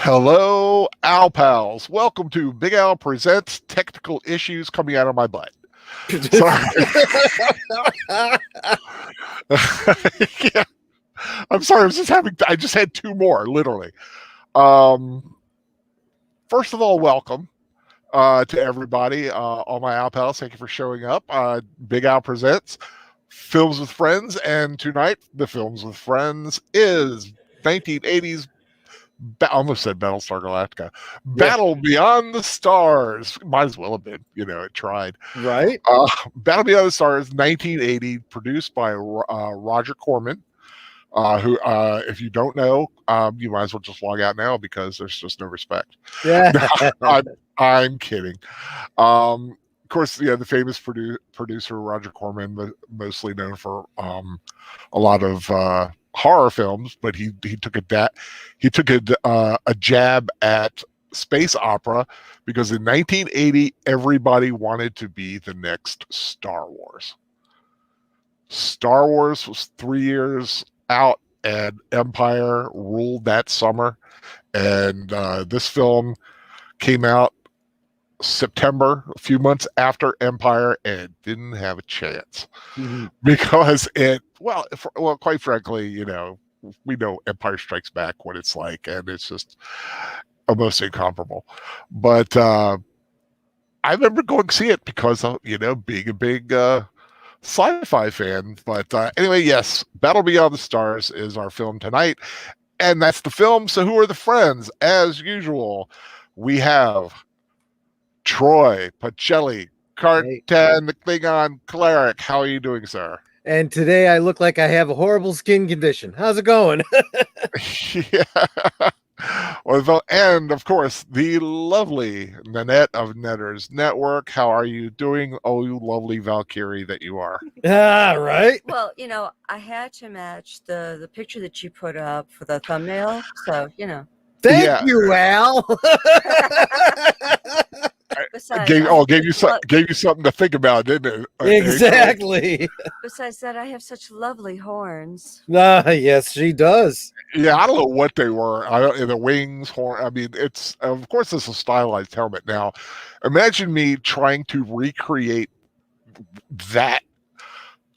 Hello, Al Pals. Welcome to Big Al Presents Technical Issues Coming Out of My Butt. Sorry. Yeah. I'm sorry. I just had two more, literally. First of all, welcome to everybody, all my Al Pals. Thank you for showing up. Big Al Presents Films with Friends. And tonight, the Films with Friends is 1980s. I almost said Battlestar Galactica. Battle Beyond the Stars. Might as well have been. It tried. Right. Battle Beyond the Stars, 1980, produced by Roger Corman, who, if you don't know, you might as well just log out now because there's just no respect. Yeah. I'm kidding. Of course, the famous producer, Roger Corman, mostly known for a lot of horror films, but he took a jab at space opera because in 1980 everybody wanted to be the next Star Wars. Star Wars was 3 years out and Empire ruled that summer, and this film came out September, a few months after Empire, and didn't have a chance because quite frankly, we know Empire Strikes Back what it's like, and it's just almost incomparable. But I remember going to see it because of, being a big sci-fi fan. But anyway, yes, Battle Beyond the Stars is our film tonight, and that's the film. So who are the friends? As usual, we have Troy, Pacelli, Cartan, the Klingon cleric. How are you doing, sir? And today I look like I have a horrible skin condition. How's it going? Yeah. And of course, the lovely Nanette of Netters Network. How are you doing? Oh, you lovely Valkyrie that you are. Right. Well, I had to match the picture that you put up for the thumbnail. So, Thank you, Al. Gave you something to think about, didn't it? Exactly. Besides that, I have such lovely horns. Yes, she does. Yeah, I don't know what they were. The wings, horn. I mean, of course it's a stylized helmet. Now, imagine me trying to recreate that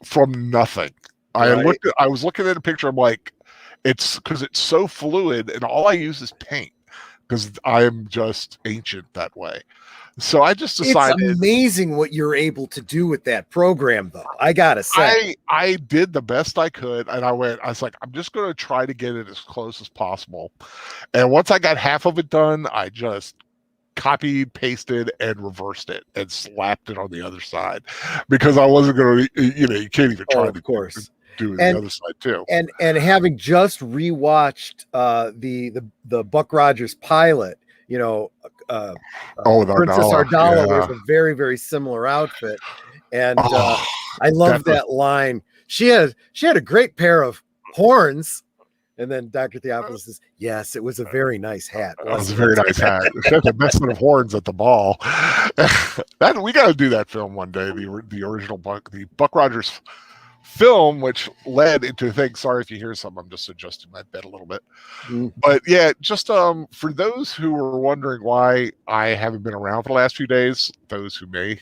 from nothing. Right. I was looking at a picture. I'm like, it's because it's so fluid, and all I use is paint because I am just ancient that way. So I just decided. It's amazing what you're able to do with that program, though. I gotta say, I did the best I could, and I was like, I'm just going to try to get it as close as possible. And once I got half of it done, I just copied, pasted, and reversed it and slapped it on the other side because I wasn't going to. You can't even try to do the other side too. And having just rewatched the Buck Rogers pilot, Princess Ardala wears a very, very similar outfit, and I love that line. She had a great pair of horns, and then Dr. Theophilus says, "Yes, it was a very nice hat." It was a very nice hat. She had the best set of horns at the ball. We got to do that film one day. The original Buck Rogers film, which led into things. Sorry if you hear something, I'm just adjusting my bed a little bit. But yeah, just for those who were wondering why I haven't been around for the last few days, those who may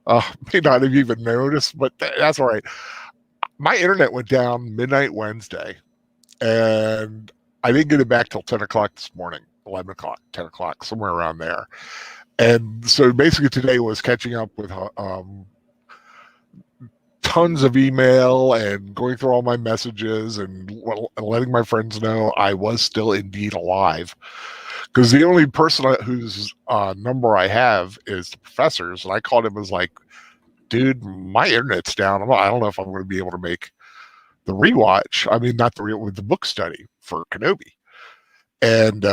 not have even noticed, but that's all right. My internet went down midnight Wednesday, and I didn't get it back till 10 o'clock this morning, 11 o'clock, 10 o'clock, somewhere around there. And so basically today was catching up with tons of email and going through all my messages and letting my friends know I was still indeed alive. Because the only person whose number I have is the professor's, and I called him and was like, dude, my internet's down. I don't know if I'm going to be able to make the rewatch. I mean, not with the book study for Kenobi. And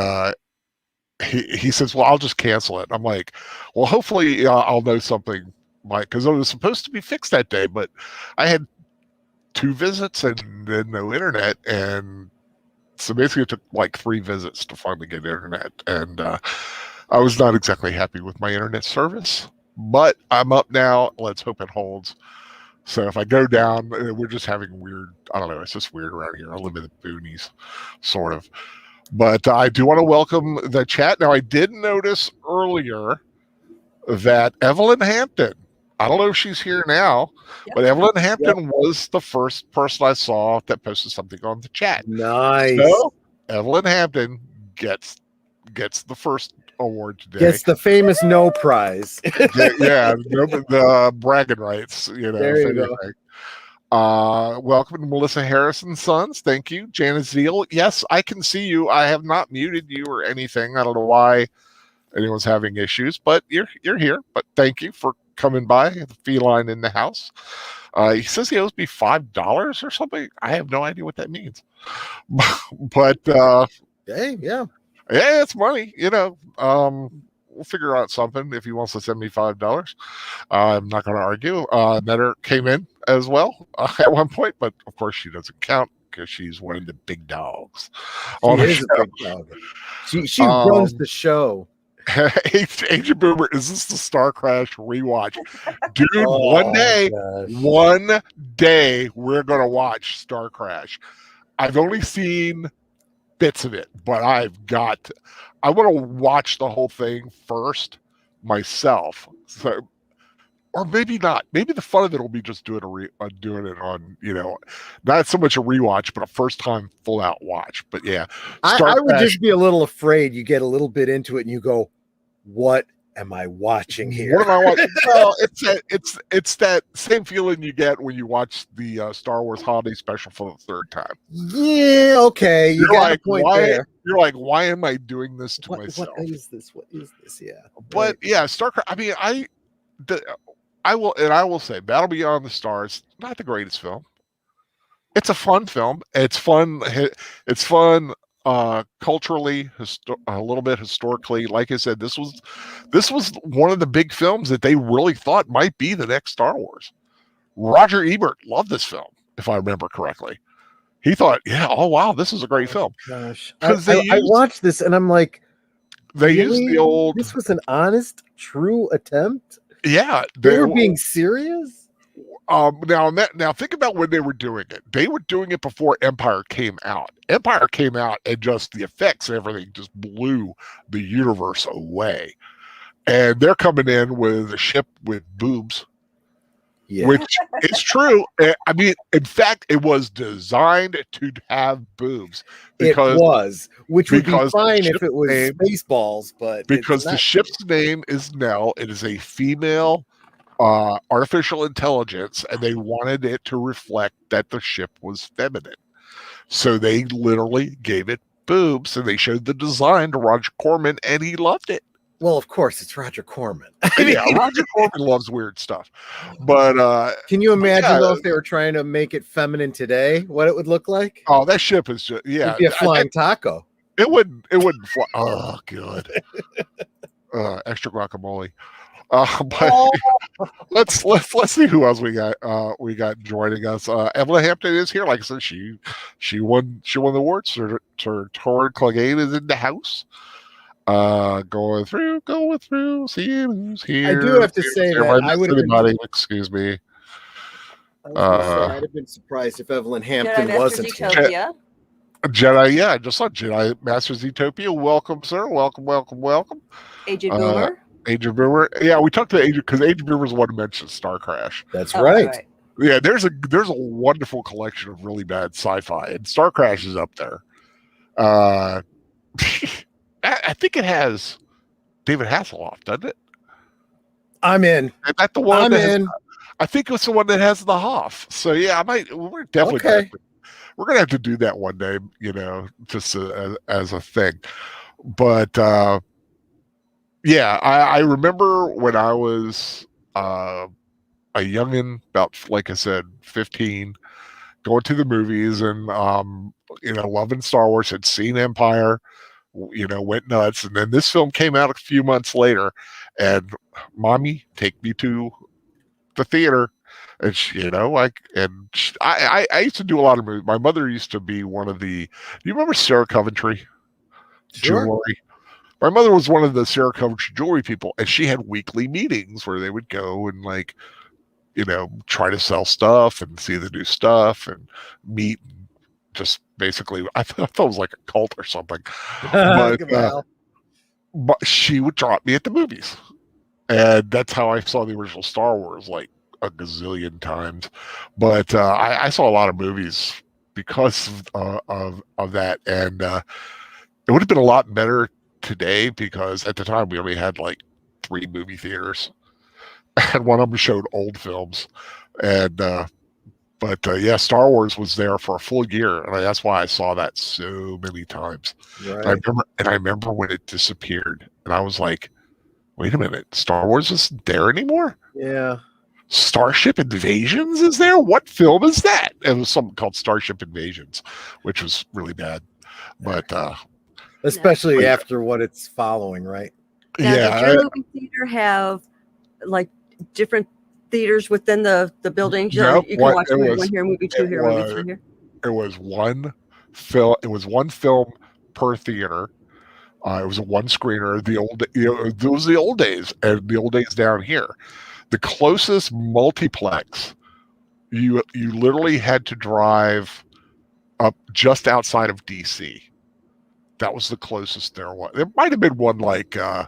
he says, well, I'll just cancel it. I'm like, well, hopefully I'll know something. Because it was supposed to be fixed that day, but I had 2 visits and then no internet, and so basically it took like 3 visits to finally get internet, and I was not exactly happy with my internet service, but I'm up now. Let's hope it holds. So if I go down, we're just having weird, I don't know, it's just weird around here. I live in the boonies, sort of. But I do want to welcome the chat. Now, I did notice earlier that Evelyn Hampton, I don't know if she's here now, but Evelyn Hampton was the first person I saw that posted something on the chat. Nice. So Evelyn Hampton gets the first award today. Gets the famous no prize. The bragging rights. There you go. Welcome to Melissa Harrison's Sons. Thank you. Janice Zeal. Yes, I can see you. I have not muted you or anything. I don't know why anyone's having issues, but you're here. But thank you for coming by. The feline in the house. He says he owes me $5 or something. I have no idea what that means. But hey, yeah, it's money. We'll figure out something if he wants to send me $5. I'm not going to argue. Netter came in as well at one point, but of course she doesn't count because she's one of the big dogs. She is a big dog. She runs the show. Agent Boomer, is this the Star Crash rewatch? Dude, one day we're going to watch Star Crash. I've only seen bits of it, but I want to watch the whole thing first myself. So, or maybe not. Maybe the fun of it will be just doing it on, not so much a rewatch, but a first time full out watch. But yeah, I would just be a little afraid. You get a little bit into it and you go, "What am I watching here?" What am I watching? Well, it's that same feeling you get when you watch the Star Wars Holiday Special for the third time. Yeah, okay. You're like, why? You're like, why am I doing this to myself? What is this? Yeah. But yeah, StarCraft. I mean, I will say, Battle Beyond the Stars, not the greatest film. It's a fun film. It's fun. It's fun. Culturally, a little bit historically. Like I said, this was one of the big films that they really thought might be the next Star Wars. Roger Ebert loved this film, if I remember correctly. He thought, yeah, oh wow, this is a great film. Gosh, because I watched this and I'm like, they used the old. This was an honest, true attempt. Yeah, they were being serious. Now think about when they were doing it. They were doing it before Empire came out. Empire came out and just the effects and everything just blew the universe away. And they're coming in with a ship with boobs, which is true. I mean, in fact, it was designed to have boobs. Which would be fine if it was Spaceballs, but because the ship's name is Nell. It is a female artificial intelligence, and they wanted it to reflect that the ship was feminine. So they literally gave it boobs, and they showed the design to Roger Corman, and he loved it. Well, of course, it's Roger Corman. Yeah, Roger Corman loves weird stuff. But can you imagine though if they were trying to make it feminine today, what it would look like? Oh, that ship is just it'd be a flying taco. It wouldn't fly. Oh, good. Extra guacamole. But let's see who else we got joining us. Evelyn Hampton is here. Like I said, she won the award. Sir Torrid Clegane is in the house. Going through, seeing who's here. I do have to say that I would have been. Excuse me. I'd have been surprised if Evelyn Hampton wasn't here. Jedi, yeah, I just saw Jedi Masters Utopia. Welcome, sir. Welcome. Agent Boomer. Agent Boomer. Yeah, we talked to Agent because Agent Boomer's the one who mentioned Star Crash. That's right. Yeah, there's a wonderful collection of really bad sci-fi, and Star Crash is up there. I think it has David Hasselhoff, doesn't it? I'm in. Is that the one? I think it's the one that has the Hoff. So yeah, we're definitely okay. We're gonna have to do that one day, just as a thing. But yeah, I remember when I was a youngin', about, like I said, 15, going to the movies and loving Star Wars, had seen Empire, went nuts, and then this film came out a few months later, and Mommy, take me to the theater. And I used to do a lot of movies. My mother used to be one of the. Do you remember Sarah Coventry? Sure. Jewelry. My mother was one of the Sarah Coventry jewelry people, and she had weekly meetings where they would go and try to sell stuff and see the new stuff and meet and just basically. I thought it was like a cult or something. Look at Val. But she would drop me at the movies, and that's how I saw the original Star Wars like a gazillion times. But I saw a lot of movies because of that, and it would have been a lot better today because at the time we only had like 3 movie theaters, and one of them showed old films, and but yeah, Star Wars was there for a full year, and that's why I saw that so many times. Right. I remember when it disappeared, and I was like, "Wait a minute, Star Wars isn't there anymore? Yeah. Starship Invasions is there? What film is that?" It was something called Starship Invasions, which was really bad, but especially after what it's following, right? Now, yeah, did your movie theater have like different theaters within the buildings? Nope, You can watch it movie was- 1 here, movie 2 here, movie 3 here. it was one film. It was one film per theater. It was a one screener. Those were the old days, and the old days down here. The closest multiplex, you literally had to drive up just outside of DC. That was the closest there was. There might have been one like in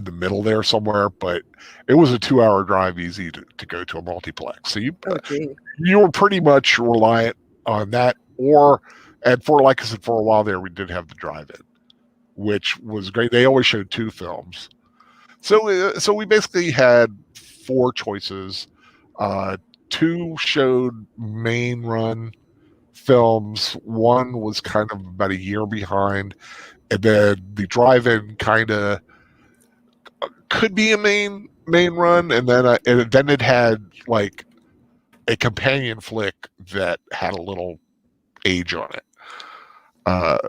the middle there somewhere, but it was a 2-hour drive easy to go to a multiplex. So you were pretty much reliant on that, and for like I said, for a while there we did have the drive-in, which was great. They always showed 2 films, so we basically had 4 choices. 2 showed main run films. 1 was kind of about a year behind, and then the drive-in kind of could be a main run, and then it had like a companion flick that had a little age on it,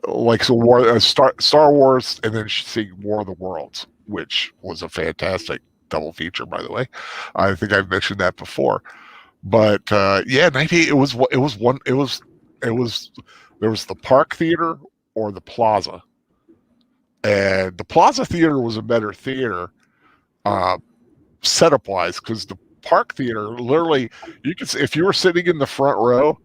like Star Wars, and then seeing War of the Worlds, which was a fantastic double feature, by the way. I think I've mentioned that before, but yeah, 98. It was there was the Park Theater or the Plaza, and the Plaza Theater was a better theater setup wise, because the Park Theater, literally, you could, if you were sitting in the front row,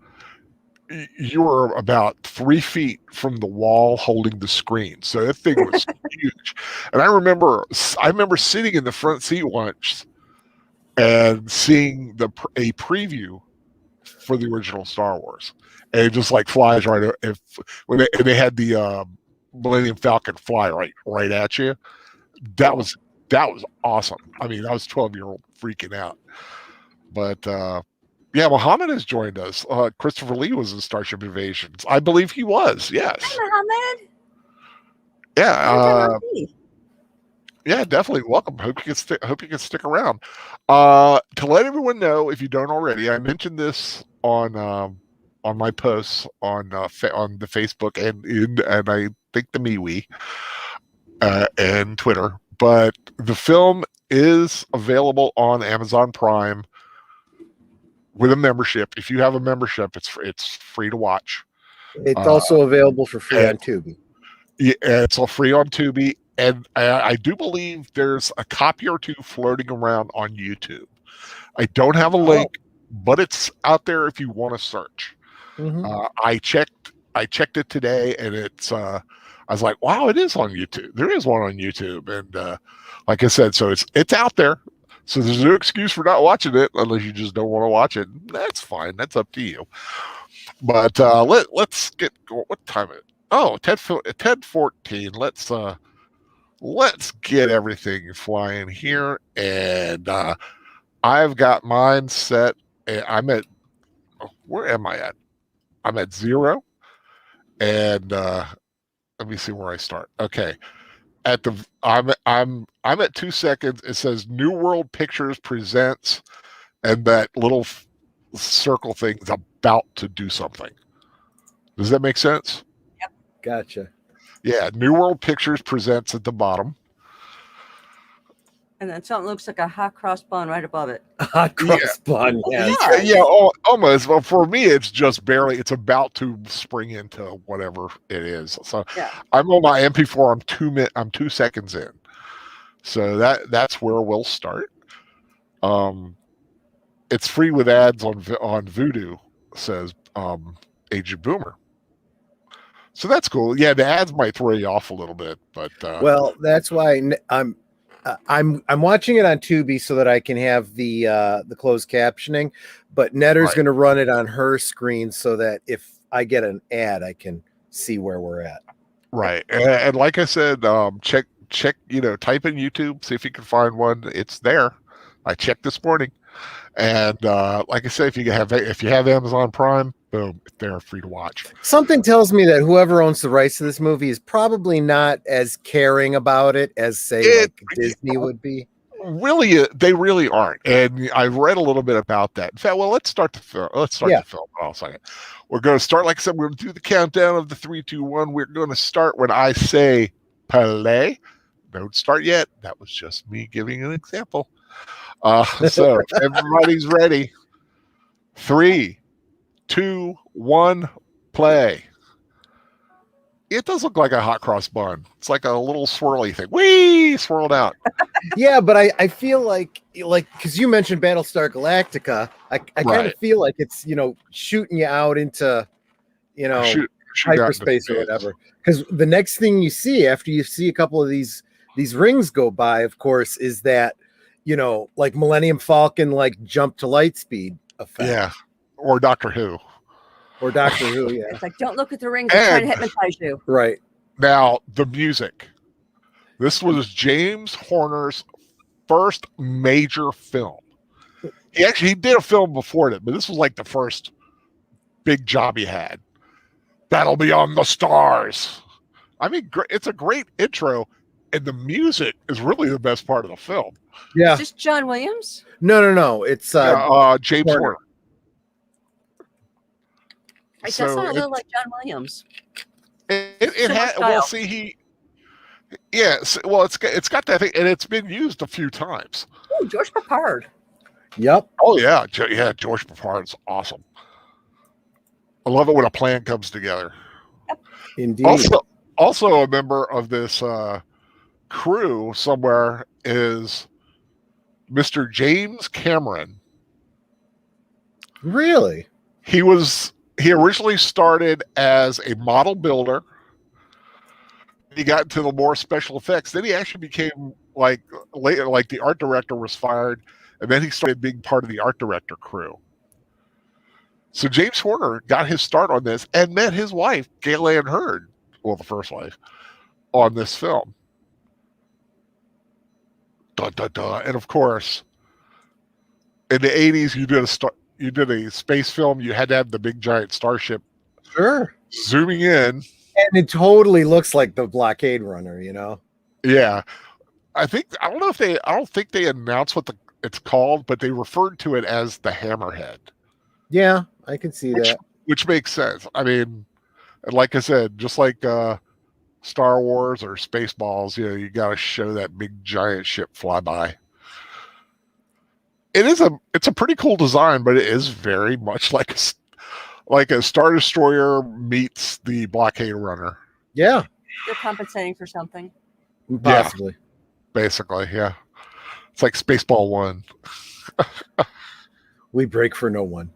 you were about 3 feet from the wall holding the screen. So that thing was huge. And I remember sitting in the front seat once and seeing a preview for the original Star Wars, and it just like flies right when they had the Millennium Falcon fly right at you. That was awesome. I mean, I was 12-year-old freaking out. But yeah, Muhammad has joined us. Christopher Lee was in Starship Invasions. I believe he was. Yes. Hi, Muhammad. Yeah. Yeah, definitely. Welcome. Hope you can stick around. To let everyone know, if you don't already, I mentioned this on my posts on the Facebook and I think the MeWe and Twitter. But the film is available on Amazon Prime with a membership. If you have a membership, it's free to watch. It's also available for free on Tubi. Yeah, it's all free on Tubi, and I do believe there's a copy or 2 floating around on YouTube. I don't have a link, but it's out there if you want to search. Mm-hmm. I checked it today, and it's I was like, wow, it is on YouTube. There is one on YouTube, and like I said, so it's out there. So there's no excuse for not watching it unless you just don't want to watch it. That's fine. That's up to you. But let's get, what time is it? Oh, 10:14. Let's get everything flying here, and I've got mine set. I'm at, where am I at? I'm at 0, and let me see where I start. Okay, I'm at 2 seconds. It says New World Pictures presents, and that little circle thing is about to do something. Does that make sense? Yep. Gotcha. Yeah, New World Pictures presents at the bottom. And then something looks like a hot cross bun right above it. Hot cross bun. Yeah, almost. Well, for me, it's just barely. It's about to spring into whatever it is. So yeah. I'm on my MP4. I'm 2 seconds in. So that's where we'll start. It's free with ads on Vudu. Says aged boomer. So that's cool. Yeah, the ads might throw you off a little bit, but well, that's why I'm watching it on Tubi so that I can have the closed captioning. But Netter's going to run it on her screen so that if I get an ad, I can see where we're at. Right, and like I said, check. Type in YouTube, see if you can find one. It's there. I checked this morning, and like I said, if you have Amazon Prime, boom, they're free to watch. Something tells me that whoever owns the rights to this movie is probably not as caring about it as, say, like Disney would be. Really, they really aren't. And I read a little bit about that. In fact, well, let's start the film. The film. I'll say it. We're going to start, like I said, we're going to do the countdown of the 3, 2, 1. We're going to start when I say play. Don't start yet. That was just me giving an example. So if everybody's ready. 3, 2, 1, play. It does look like a hot cross bun. It's like a little swirly thing. Whee! Swirled out. Yeah, but I feel like because you mentioned Battlestar Galactica, I kind of feel like it's shooting you out into hyperspace or whatever. Because the next thing you see after you see a couple of these rings go by, of course, is that like Millennium Falcon jump to light speed effect. Yeah, or Doctor Who. Yeah. It's like, don't look at the rings, I'm trying to hypnotize you. Right. Now, the music. This was James Horner's first major film. He did a film before it, but this was like the first big job he had. Battle Beyond the Stars. I mean, it's a great intro, and the music is really the best part of the film. Yeah. Is this John Williams? No. It's James Horner. It does sound a little like John Williams. It had. Well, see, it's got that thing, and it's been used a few times. Oh, George Peppard. Yep. Oh yeah, George Peppard's awesome. I love it when a plan comes together. Yep. Indeed. Also a member of this crew somewhere is Mr. James Cameron. Really? He originally started as a model builder. He got into the more special effects. Then he actually became later, the art director was fired, and then he started being part of the art director crew. So James Horner got his start on this and met his wife, Gail Ann Hurd, well, the first wife, on this film. Dun, dun, dun. And of course, in the 80s, you did a space film. You had to have the big giant starship. Sure. Zooming in. And it totally looks like the blockade runner, Yeah. I don't think they announced what it's called, but they referred to it as the Hammerhead. Yeah, I can see that. Which makes sense. I mean, like I said, just like Star Wars or Spaceballs, you got to show that big giant ship fly by. It's a pretty cool design, but it is very much like a Star Destroyer meets the blockade runner. Yeah. They're compensating for something. Possibly. Yeah, basically, yeah. It's like Spaceball 1. We break for no one.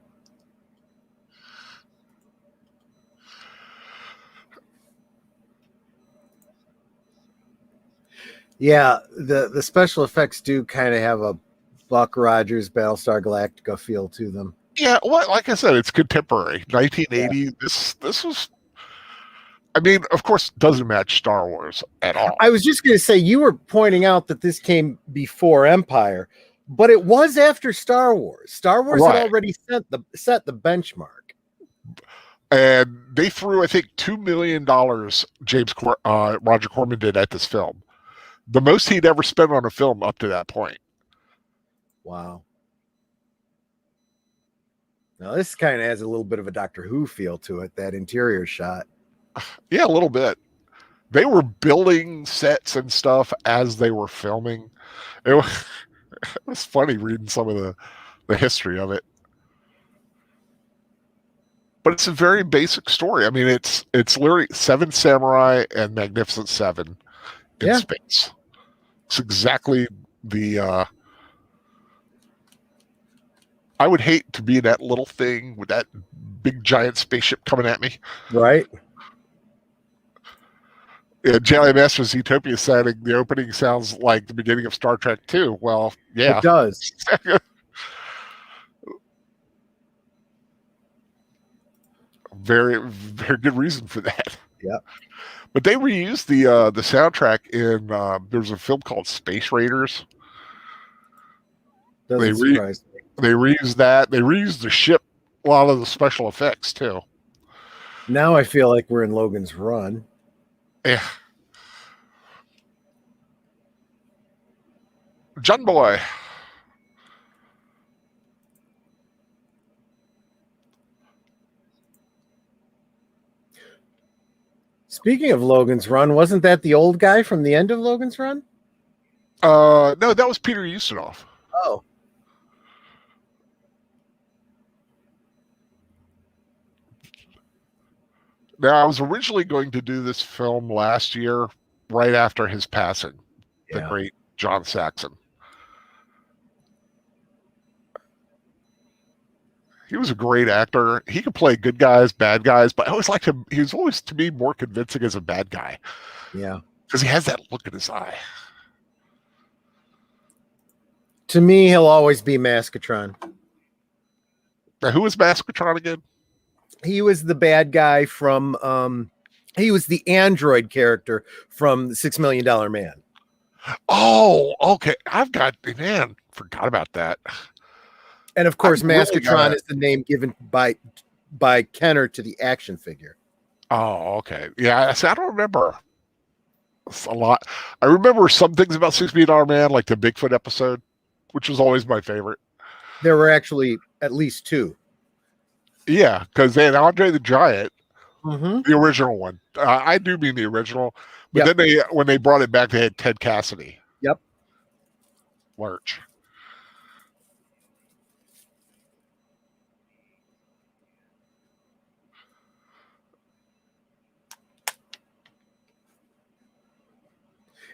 Yeah, the special effects do kind of have a Buck Rogers Battlestar Galactica feel to them. Yeah, well, like I said, it's contemporary. 1980. Yeah. This was. I mean, of course, it doesn't match Star Wars at all. I was just going to say, you were pointing out that this came before Empire, but it was after Star Wars. Star Wars had already set the benchmark. And they threw, I think, $2 million. Roger Corman did at this film. The most he'd ever spent on a film up to that point. Wow. Now this kind of has a little bit of a Doctor Who feel to it, that interior shot. Yeah, a little bit. They were building sets and stuff as they were filming. It was funny reading some of the history of it. But it's a very basic story. I mean, it's literally 7 samurai and Magnificent Seven in space. It's exactly the I would hate to be that little thing with that big giant spaceship coming at me. Right. Yeah, JLMS was Utopia setting. The opening sounds like the beginning of Star Trek 2. Well, yeah. It does. Very, very good reason for that. Yeah. But they reused the soundtrack in there's a film called Space Raiders. Doesn't surprise me. They reused that. They reused the ship, a lot of the special effects too. Now I feel like we're in Logan's Run. Yeah. John Boy. Speaking of Logan's Run, wasn't that the old guy from the end of Logan's Run? No, that was Peter Ustinov. Oh. Now, I was originally going to do this film last year, right after his passing, the great John Saxon. He was a great actor. He could play good guys, bad guys, but I always liked him. He was always, to me, more convincing as a bad guy. Yeah. Because he has that look in his eye. To me, he'll always be Maskatron. Now, who was Maskatron again? He was the bad guy from he was the android character from the $6 Million Man. Oh, okay. Forgot about that. And of course, Maskatron is the name given by Kenner to the action figure. Oh, okay. Yeah, I don't remember a lot. I remember some things about $6 Million Man, like the Bigfoot episode, which was always my favorite. There were actually at least two. Yeah, because they had Andre the Giant, mm-hmm. the original one. I do mean the original, but then when they brought it back, they had Ted Cassidy. Yep. Lurch.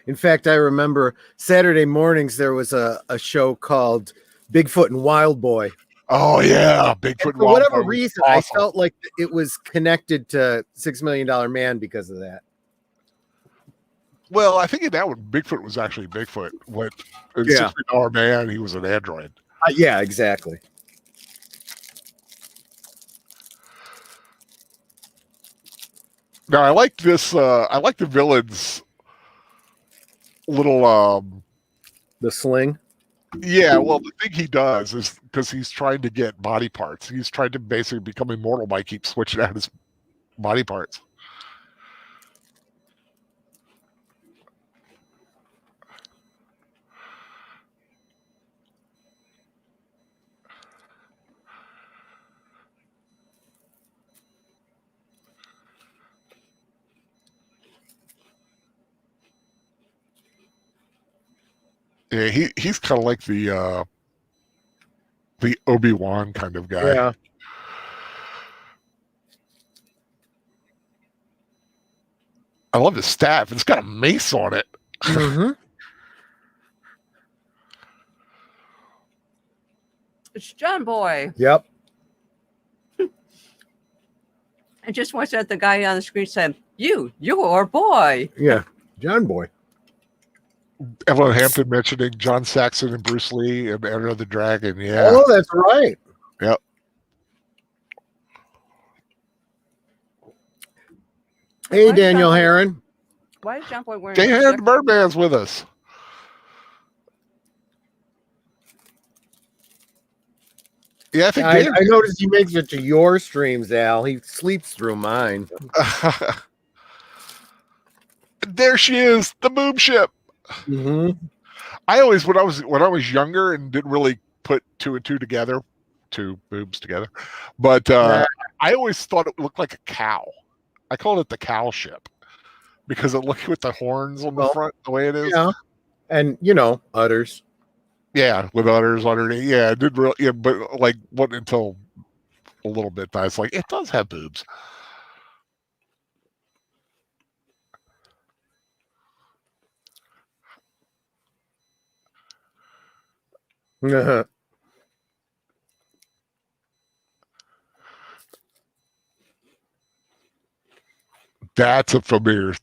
In fact, I remember Saturday mornings there was a show called Bigfoot and Wild Boy. Oh yeah, Bigfoot. And for whatever reason, awesome. I felt like it was connected to $6 Million Man because of that. Well, I think in that one, Bigfoot was actually Bigfoot. When in $6 Million Man, he was an android. Yeah, exactly. Now I like this. I like the villain's little the sling. Yeah, well, the thing he does is because he's trying to get body parts. He's trying to basically become immortal by keep switching out his body parts. Yeah, he's kind of like the Obi-Wan kind of guy. Yeah. I love his staff. It's got a mace on it. Mm-hmm. It's John Boy. Yep. I just watched that the guy on the screen said, you're boy. Yeah, John Boy. Evelyn Hampton mentioning John Saxon and Bruce Lee and Enter the Dragon. Yeah. Oh, that's right. Yep. Hey, Daniel Heron. Why is John Boy wearing Jay Heron the Birdman's with us. Yeah, I think I noticed he makes it to your streams, Al. He sleeps through mine. There she is, the boob ship. Mm-hmm. I always, when I was younger and didn't really put two and two together, two boobs together, but I always thought it looked like a cow. I called it the cow ship because it looked with the horns on the front, the way it is. Yeah, and udders. Yeah, with udders underneath. Yeah, it did really. Yeah, but like, what until a little bit, I was like, it does have boobs. Uh-huh. That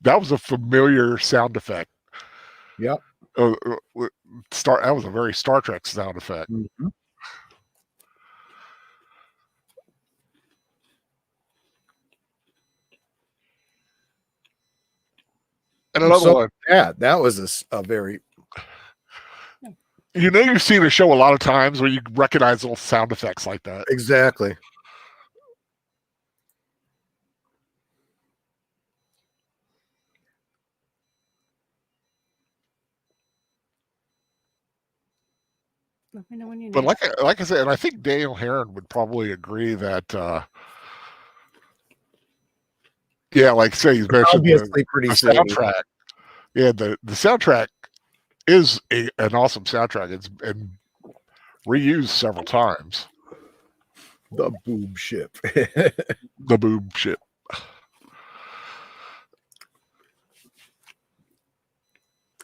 was a familiar sound effect. Yep. That was a very Star Trek sound effect. Mm-hmm. And another one. Yeah, that was a very. You've seen a show a lot of times where you recognize little sound effects like that. Exactly. Let me know when you need. But like I said, and I think Daniel Heron would probably agree that. Yeah, like say he's mentioned Obviously pretty soundtrack. Yeah, the soundtrack is an awesome soundtrack. It's been reused several times. The boob ship. The boob ship.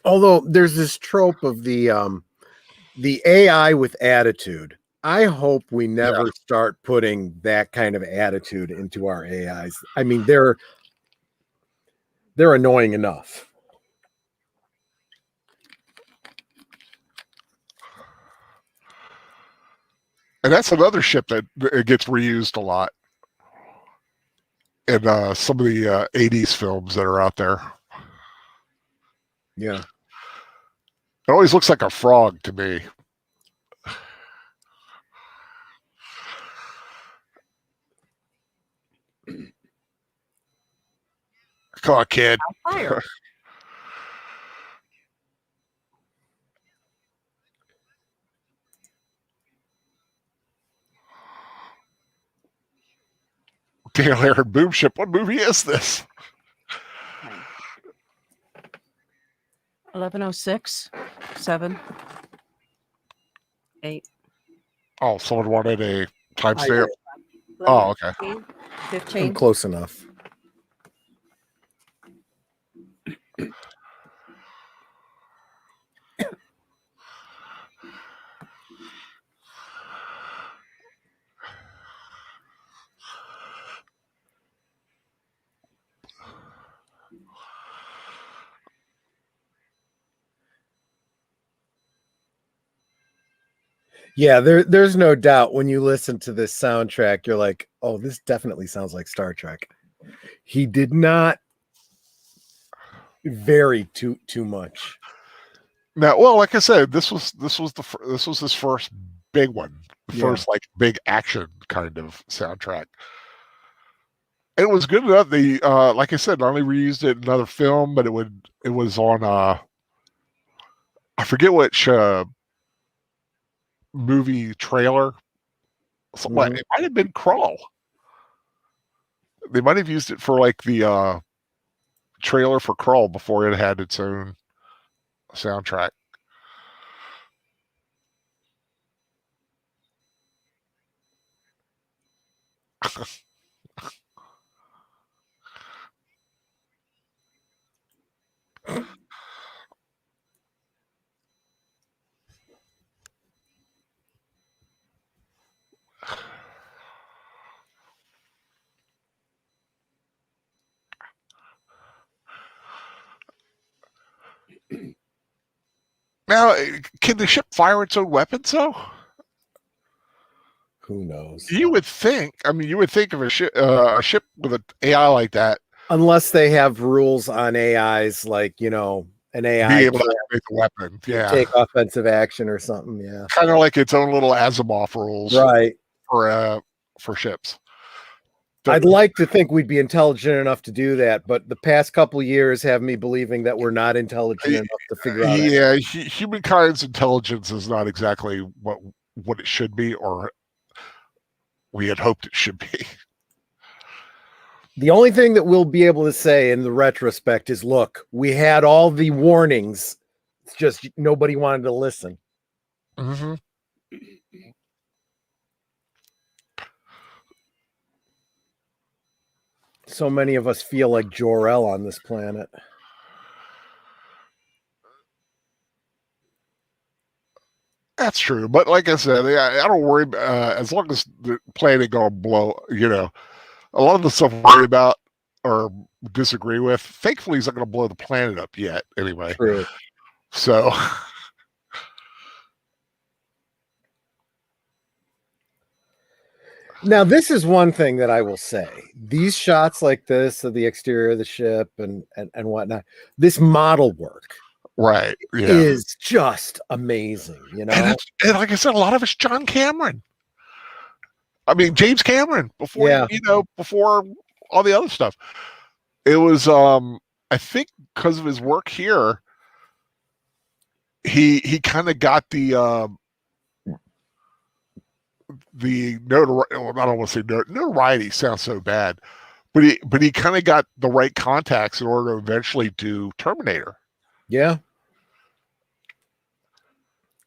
Although there's this trope of the AI with attitude. I hope we never start putting that kind of attitude into our AIs. I mean, they're annoying enough. And that's another ship that it gets reused a lot in some of the 80s films that are out there. Yeah. It always looks like a frog to me. Come on, kid. Fire. Daniel Heron Boom Ship. What movie is this? 11:06, 7, 8. Oh, someone wanted a timestamp. Oh, okay. 15. I'm close enough. Yeah, there's no doubt when you listen to this soundtrack, you're like, oh, this definitely sounds like Star Trek. He did not vary too much. Now, well, like I said, this was his first big one, the first like big action kind of soundtrack. And it was good enough. They like I said, not only reused it in another film, but it was on I forget which movie trailer. So, it might have been Crawl. They might have used it for like the trailer for Crawl before it had its own soundtrack. Now, can the ship fire its own weapons though? Who knows? You would think. I mean, you would think of a ship with an AI like that. Unless they have rules on AIs, like, an AI be able to make a weapon, take offensive action or something, kind of like its own little Asimov rules, right? For ships. I'd like to think we'd be intelligent enough to do that, but the past couple of years have me believing that we're not intelligent enough to figure out. Yeah, humankind's intelligence is not exactly what it should be, or we had hoped it should be. The only thing that we'll be able to say in the retrospect is, look, we had all the warnings. It's just nobody wanted to listen. Mm-hmm. So many of us feel like Jor-El on this planet. That's true, but like I said, I don't worry. As long as the planet gonna blow, a lot of the stuff I worry about are disagree with. Thankfully, he's not going to blow the planet up yet. Anyway, True. so. Now, this is one thing that I will say. These shots like this of the exterior of the ship and whatnot, this model work Right. Yeah. is just amazing, you know. And like I said, a lot of it's John Cameron. I mean, James Cameron before before all the other stuff. It was I think because of his work here, he kind of got the notoriety. Well, I don't want to say notoriety sounds so bad, but he kind of got the right contacts in order to eventually do Terminator. Yeah.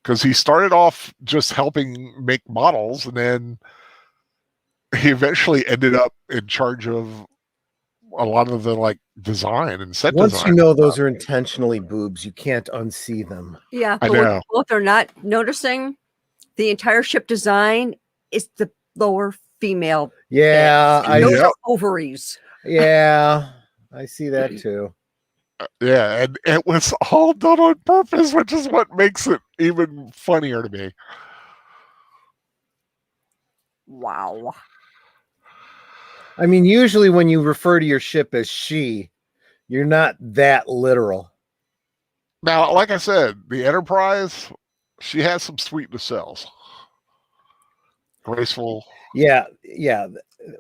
Because he started off just helping make models, and then he eventually ended up in charge of a lot of the like design and set Once design. you know those are intentionally boobs, you can't unsee them. Yeah, I but what know. both are not noticing, the entire ship design is the lower female. Yeah, Those are ovaries. Yeah, I see that too. Yeah, and it was all done on purpose, which is what makes it even funnier to me. Wow. I mean, usually when you refer to your ship as she, you're not that literal. Now, like I said, the Enterprise, she has some sweet nacelles. Graceful. Yeah.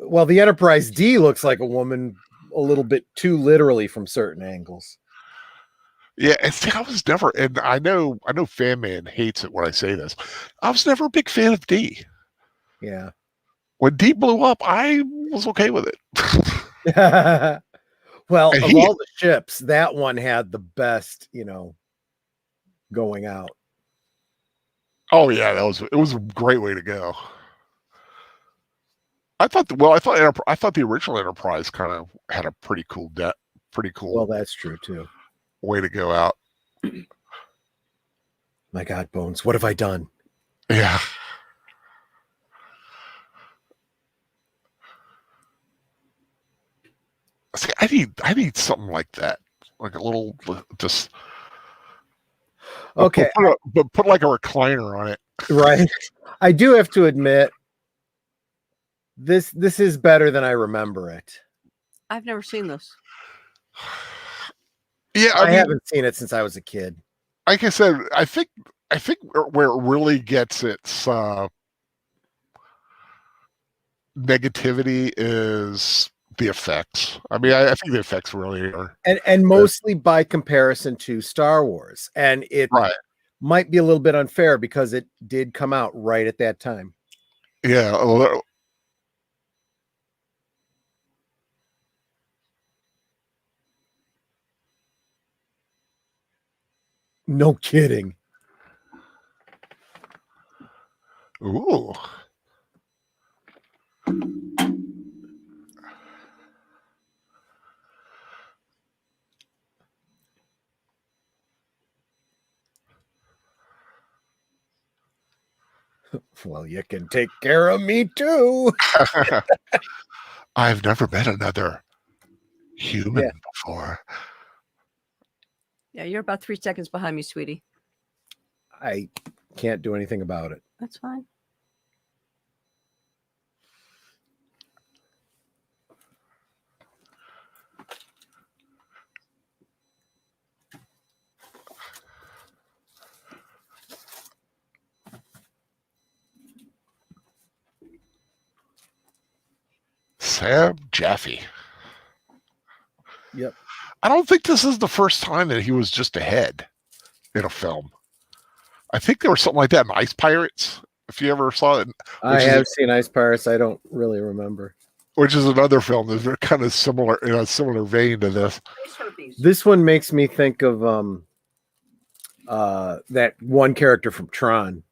Well, the Enterprise D looks like a woman a little bit too literally from certain angles. Yeah, and see, I was never, and I know Fan Man hates it when I say this. I was never a big fan of D. Yeah. When D blew up, I was okay with it. Well, of all the ships, that one had the best, going out. Oh yeah, it was a great way to go. I thought the original Enterprise kind of had a pretty cool. Well, that's true too. Way to go out. My God, Bones, what have I done? Yeah. See, I need something like that, like a little just. Okay, but put like a recliner on it. Right. I do have to admit, this is better than I remember it. I've never seen this. Yeah, I haven't seen it since I was a kid. Like I said, I think where it really gets its negativity is the effects. I mean, I think the effects really are, and mostly by comparison to Star Wars, and it might be a little bit unfair because it did come out right at that time. Yeah. No kidding. Ooh. Well, you can take care of me too. I've never met another human before. Yeah, you're about 3 seconds behind me, sweetie. I can't do anything about it. That's fine. Sam Jaffe. Yep. I don't think this is the first time that he was just ahead in a film. I think there was something like that in Ice Pirates, if you ever saw it. I have seen Ice Pirates. I don't really remember. Which is another film that's kind of similar, in a similar vein to this. This one makes me think of that one character from Tron.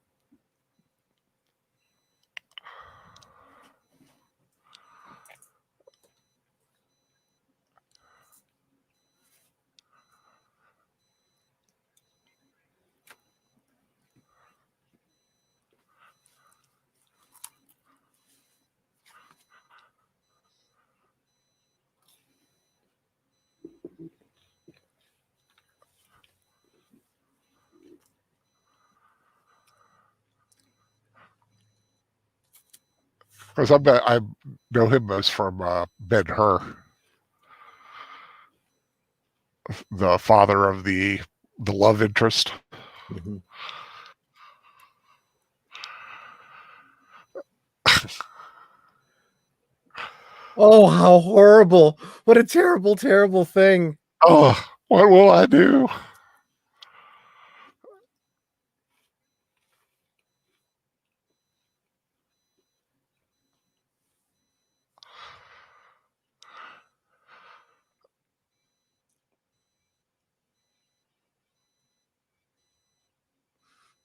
Because I know him most from Ben-Hur, the father of the love interest. Mm-hmm. Oh, how horrible. What a terrible, terrible thing. Oh, what will I do?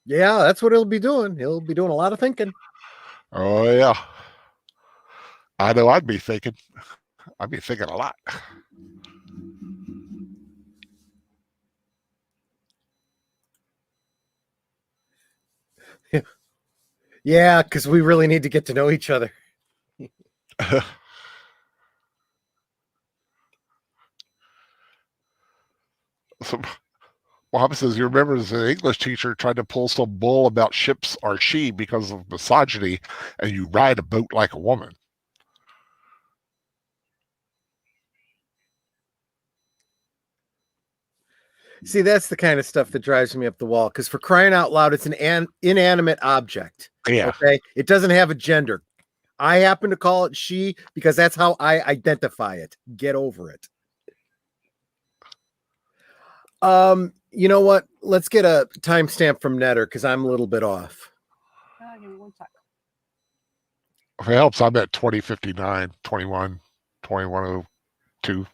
Yeah, that's what he'll be doing. He'll be doing a lot of thinking. Oh, yeah. I know I'd be thinking. I'd be thinking a lot. Yeah, because we really need to get to know each other. So, Mohammed says, you remember as an English teacher tried to pull some bull about ships are she because of misogyny, and you ride a boat like a woman. See, that's the kind of stuff that drives me up the wall. Because for crying out loud, it's an inanimate object. Yeah. Okay. It doesn't have a gender. I happen to call it she because that's how I identify it. Get over it. You know what? Let's get a timestamp from Netter because I'm a little bit off. Give me 1 second. If it helps, I'm at 2059, 2102.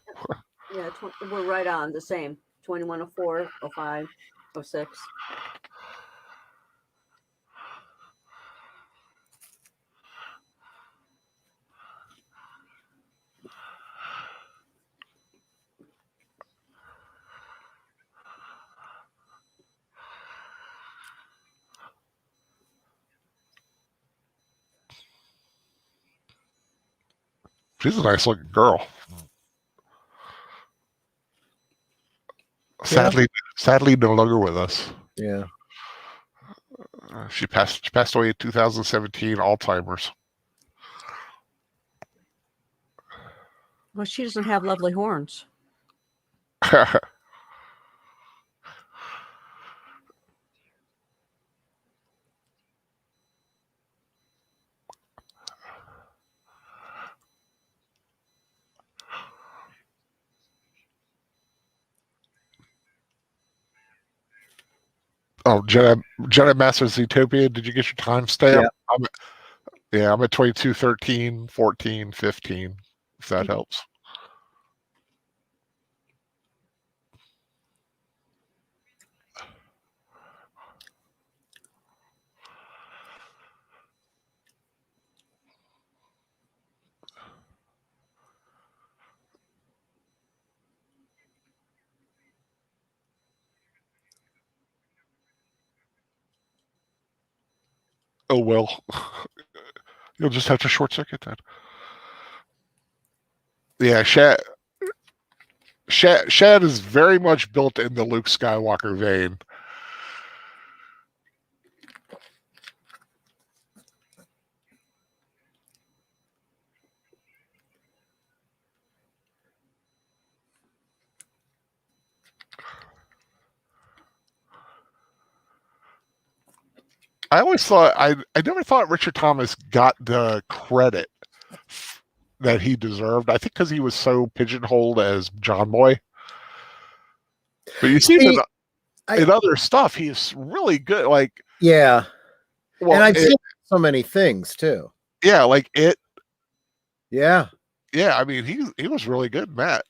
Yeah, we're right on the same. 2104, 05, 06. She's a nice looking girl. Sadly, no longer with us. Yeah. She passed away in 2017, Alzheimer's. Well, she doesn't have lovely horns. Oh, Jedi Masters Utopia. Did you get your timestamp? Yeah. I'm at 22, 13, 14, 15, if that helps. Oh, well. You'll just have to short circuit that. Yeah, Shad is very much built in the Luke Skywalker vein. I always thought I never thought Richard Thomas got the credit that he deserved. I think because he was so pigeonholed as John Boy. But you see in other stuff, he's really good. Like, yeah. Well, and I've seen so many things too. Yeah, like it. Yeah. Yeah, I mean, he was really good, Matt.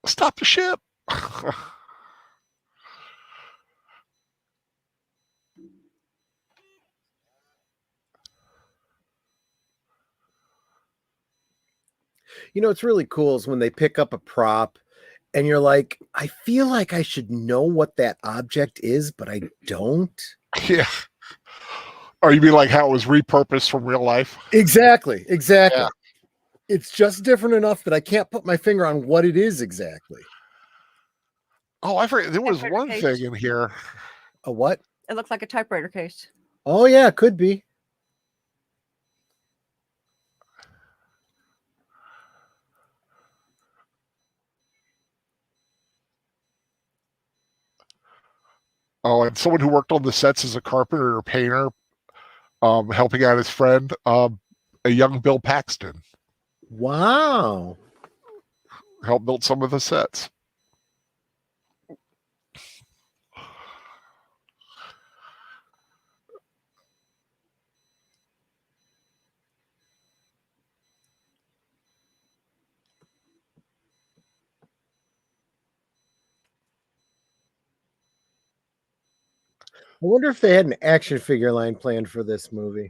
Stop the ship. You know, what's really cool is when they pick up a prop and you're like, I feel like I should know what that object is, but I don't. Yeah. Or you mean like how it was repurposed from real life? Exactly. Yeah. It's just different enough that I can't put my finger on what it is exactly. Oh, I forget. There was Typewriter one case. thing in here. A what? It looks like a typewriter case. Oh yeah, could be. Oh, and someone who worked on the sets as a carpenter or painter, helping out his friend, a young Bill Paxton, Wow. helped build some of the sets. I wonder if they had an action figure line planned for this movie.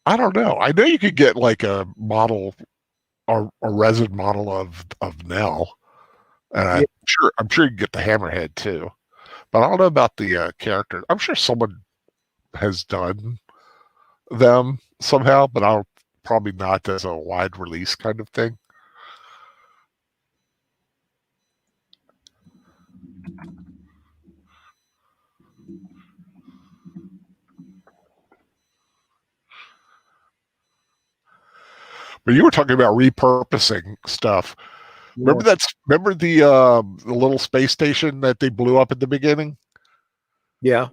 I don't know. I know you could get like a model or a resin model of Nell, and I'm sure you can get the Hammerhead too. But I don't know about the character. I'm sure someone has done them somehow, but I'll probably not as a wide release kind of thing. But you were talking about repurposing stuff. Yeah. Remember the little space station that they blew up at the beginning? Yeah.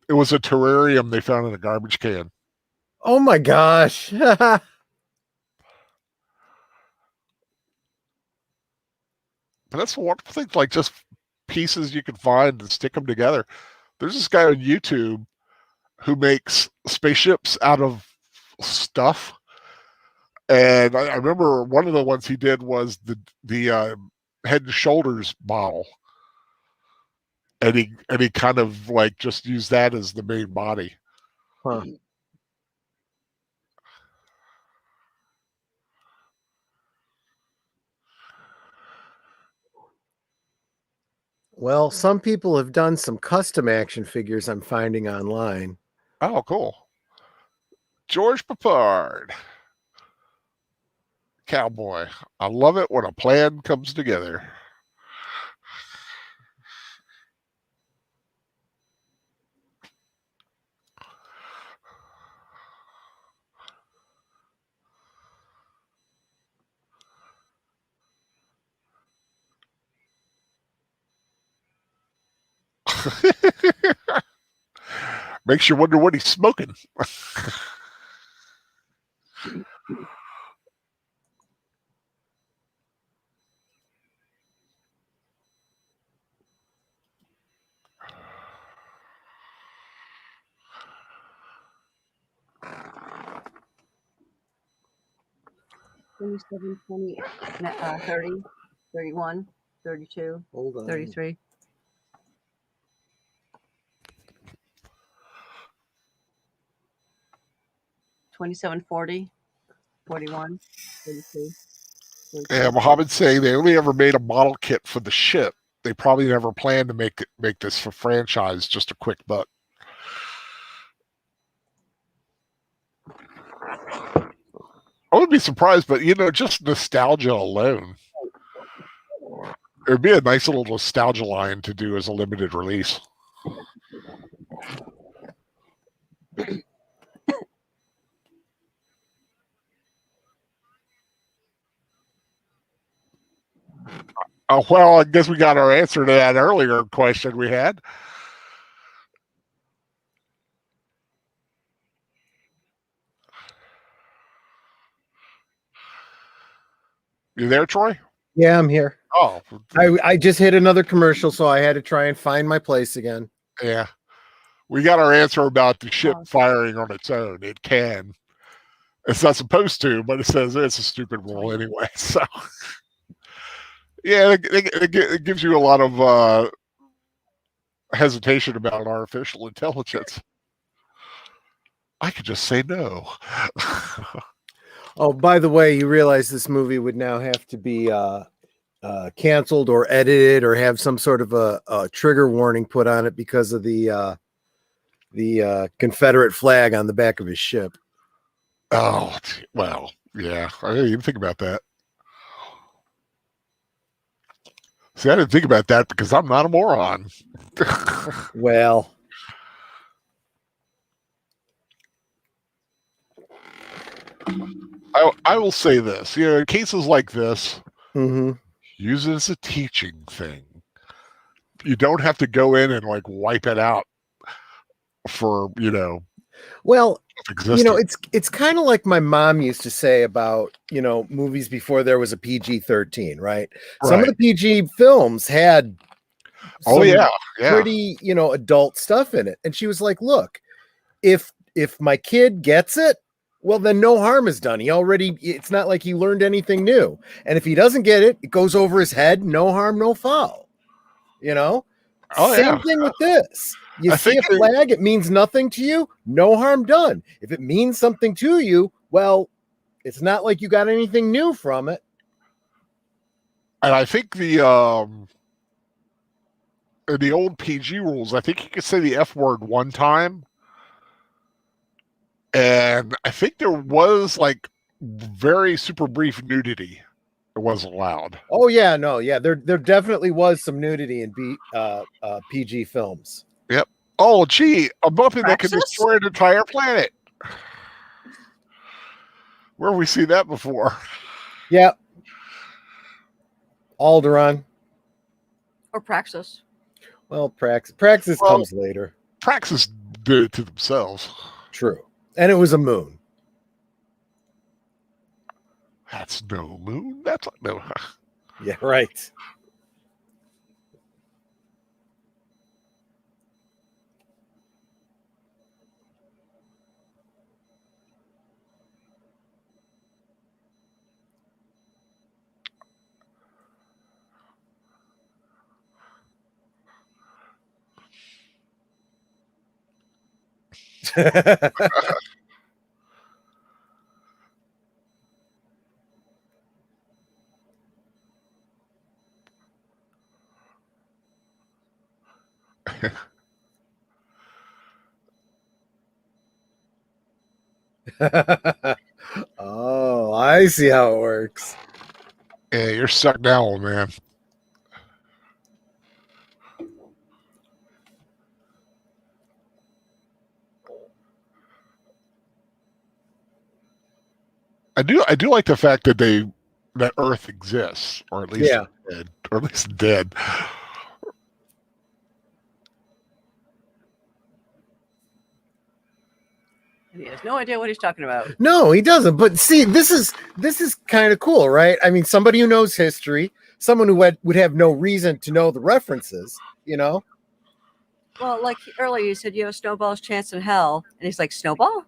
It was a terrarium they found in a garbage can. Oh my gosh. But that's the wonderful thing, like just pieces you can find and stick them together. There's this guy on YouTube who makes spaceships out of stuff. And I remember one of the ones he did was the Head and Shoulders model, and he kind of like just used that as the main body. Huh. Well, some people have done some custom action figures I'm finding online. Oh, cool. George Peppard. Cowboy. I love it when a plan comes together. Makes you wonder what he's smoking. 27, 20, 30, 31, 32, Hold on. 33. $27, 40, 41, 32. Yeah, Mohammed's saying they only ever made a model kit for the ship. They probably never planned to make this for franchise, just a quick buck. I would be surprised, but just nostalgia alone. It would be a nice little nostalgia line to do as a limited release. Well, I guess we got our answer to that earlier question we had. You there, Troy? Yeah, I'm here. Oh, I just hit another commercial, so I had to try and find my place again. yeah. We got our answer about the ship firing on its own. It can. It's not supposed to, but it says it's a stupid rule anyway. So, yeah, it gives you a lot of hesitation about artificial intelligence. I could just say no. Oh, by the way, you realize this movie would now have to be canceled or edited or have some sort of a trigger warning put on it because of the Confederate flag on the back of his ship. Oh, well, yeah. I didn't even think about that. See, I didn't think about that because I'm not a moron. Well, I will say this. In cases like this, mm-hmm. use it as a teaching thing. You don't have to go in and like wipe it out for Well, existence. it's kind of like my mom used to say about, movies before there was a PG-13, right? Some of Right. the PG films had Oh some yeah. pretty, adult stuff in it. And she was like, look, if my kid gets it, well, then no harm is done. It's not like he learned anything new. And if he doesn't get it, it goes over his head, no harm, no foul. Oh Same yeah. thing with this. You I see think a flag, it means nothing to you, no harm done. If it means something to you, well, it's not like you got anything new from it. and I think the in the old PG rules, I think you could say the F word one time. And I think there was like very super brief nudity. It wasn't allowed. Oh yeah, no, yeah. There definitely was some nudity in PG films. Yep. Oh, gee, a muffin that could Praxis? destroy an entire planet. Where have we seen that before? Yeah. Alderaan. Or Praxis? Well, Praxis Well, comes later. Praxis did it to themselves. True. And it was a moon. That's no moon. That's no. Yeah, right. Oh, I see how it works. Yeah, you're stuck now, old man. I do like the fact that that Earth exists, or at least Yeah. dead, or at least dead. He has no idea what he's talking about. No, he doesn't. But see, this is kind of cool, right? I mean, somebody who knows history, someone who would have no reason to know the references, Well, like earlier you said, you have Snowball's chance in hell, and he's like, Snowball?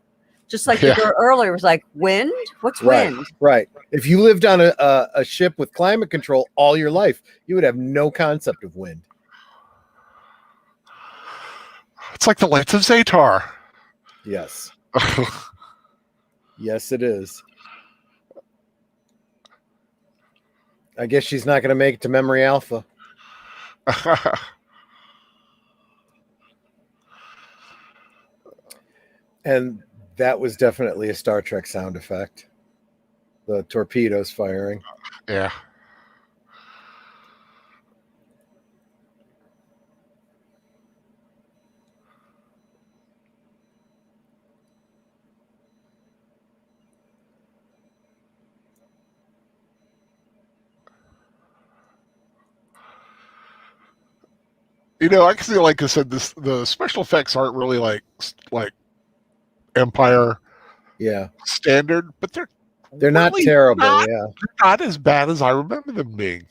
Just like Yeah. the girl earlier was like, wind? What's wind? Right. If you lived on a ship with climate control all your life, you would have no concept of wind. It's like the Lights of Zatar. Yes. Yes, it is. I guess she's not going to make it to Memory Alpha. And that was definitely a Star Trek sound effect. The torpedoes firing. Yeah. I can see, like I said, the special effects aren't really like Empire Yeah. standard, but They're not really terrible. not, Yeah. not as bad as I remember them being.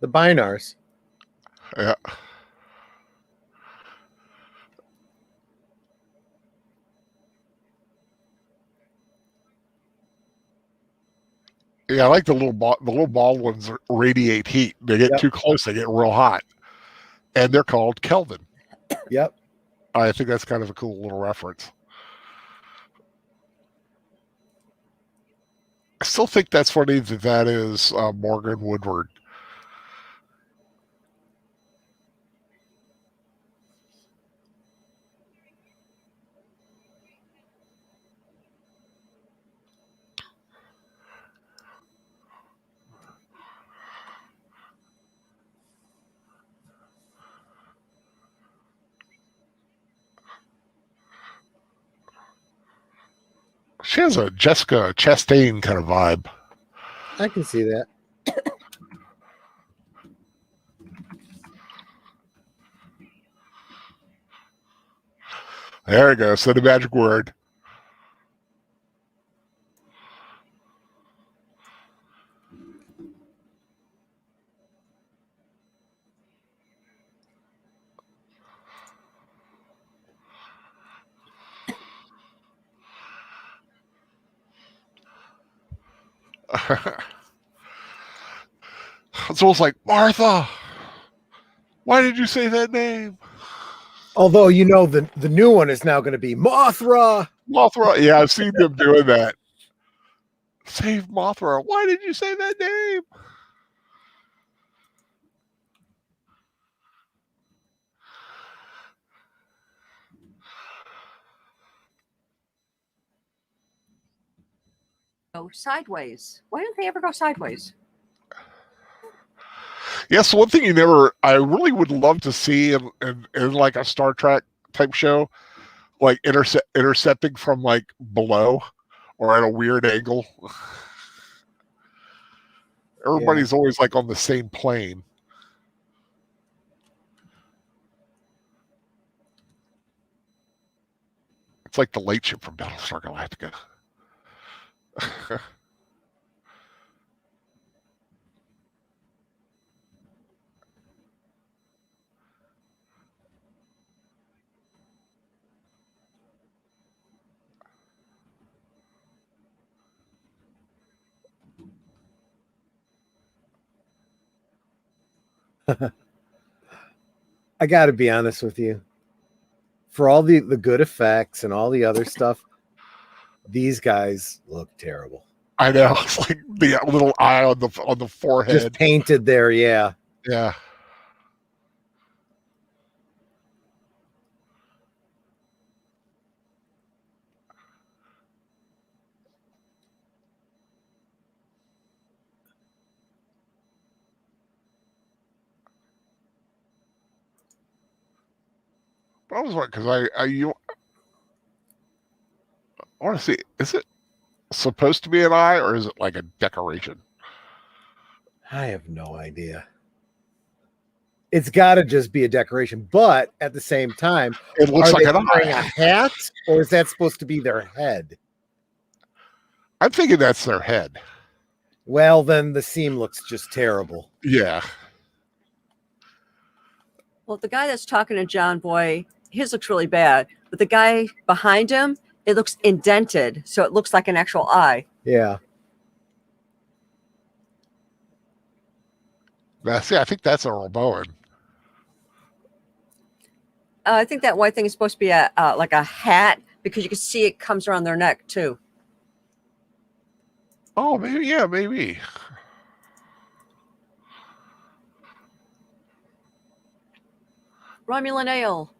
The Binars. Yeah. Yeah, I like the little bald ones radiate heat. They get too close, they get real hot. And they're called Kelvin. Yep. I think that's kind of a cool little reference. I still think that's funny that is Morgan Woodward. She has a Jessica Chastain kind of vibe. I can see that. There we go. So the magic word. It's almost like, Martha, why did you say that name? Although, the new one is now going to be Mothra. Mothra. Yeah, I've seen them doing that. Save Mothra. Why did you say that name? Go sideways. Why don't they ever go sideways? Yes, one thing I really would love to see in like a Star Trek type show, like intercepting from like below or at a weird angle. Everybody's always like on the same plane. It's like the light ship from Battlestar Galactica. I got to be honest with you. For all the good effects and all the other stuff, these guys look terrible. I know. It's like the little eye on the forehead. Just painted there, yeah. Yeah. I was wondering because I want to see, is it supposed to be an eye or is it like a decoration? I have no idea. It's got to just be a decoration, but at the same time, it looks like an wearing eye. A hat, or is that supposed to be their head? I'm thinking that's their head. Well, then the seam looks just terrible. Yeah. Well, the guy that's talking to John Boy, his looks really bad, but the guy behind him, it looks indented, so it looks like an actual eye. Yeah. I think that's a Bowen. I think that white thing is supposed to be like a hat because you can see it comes around their neck too. Oh, maybe. Yeah, maybe. Romulan ale.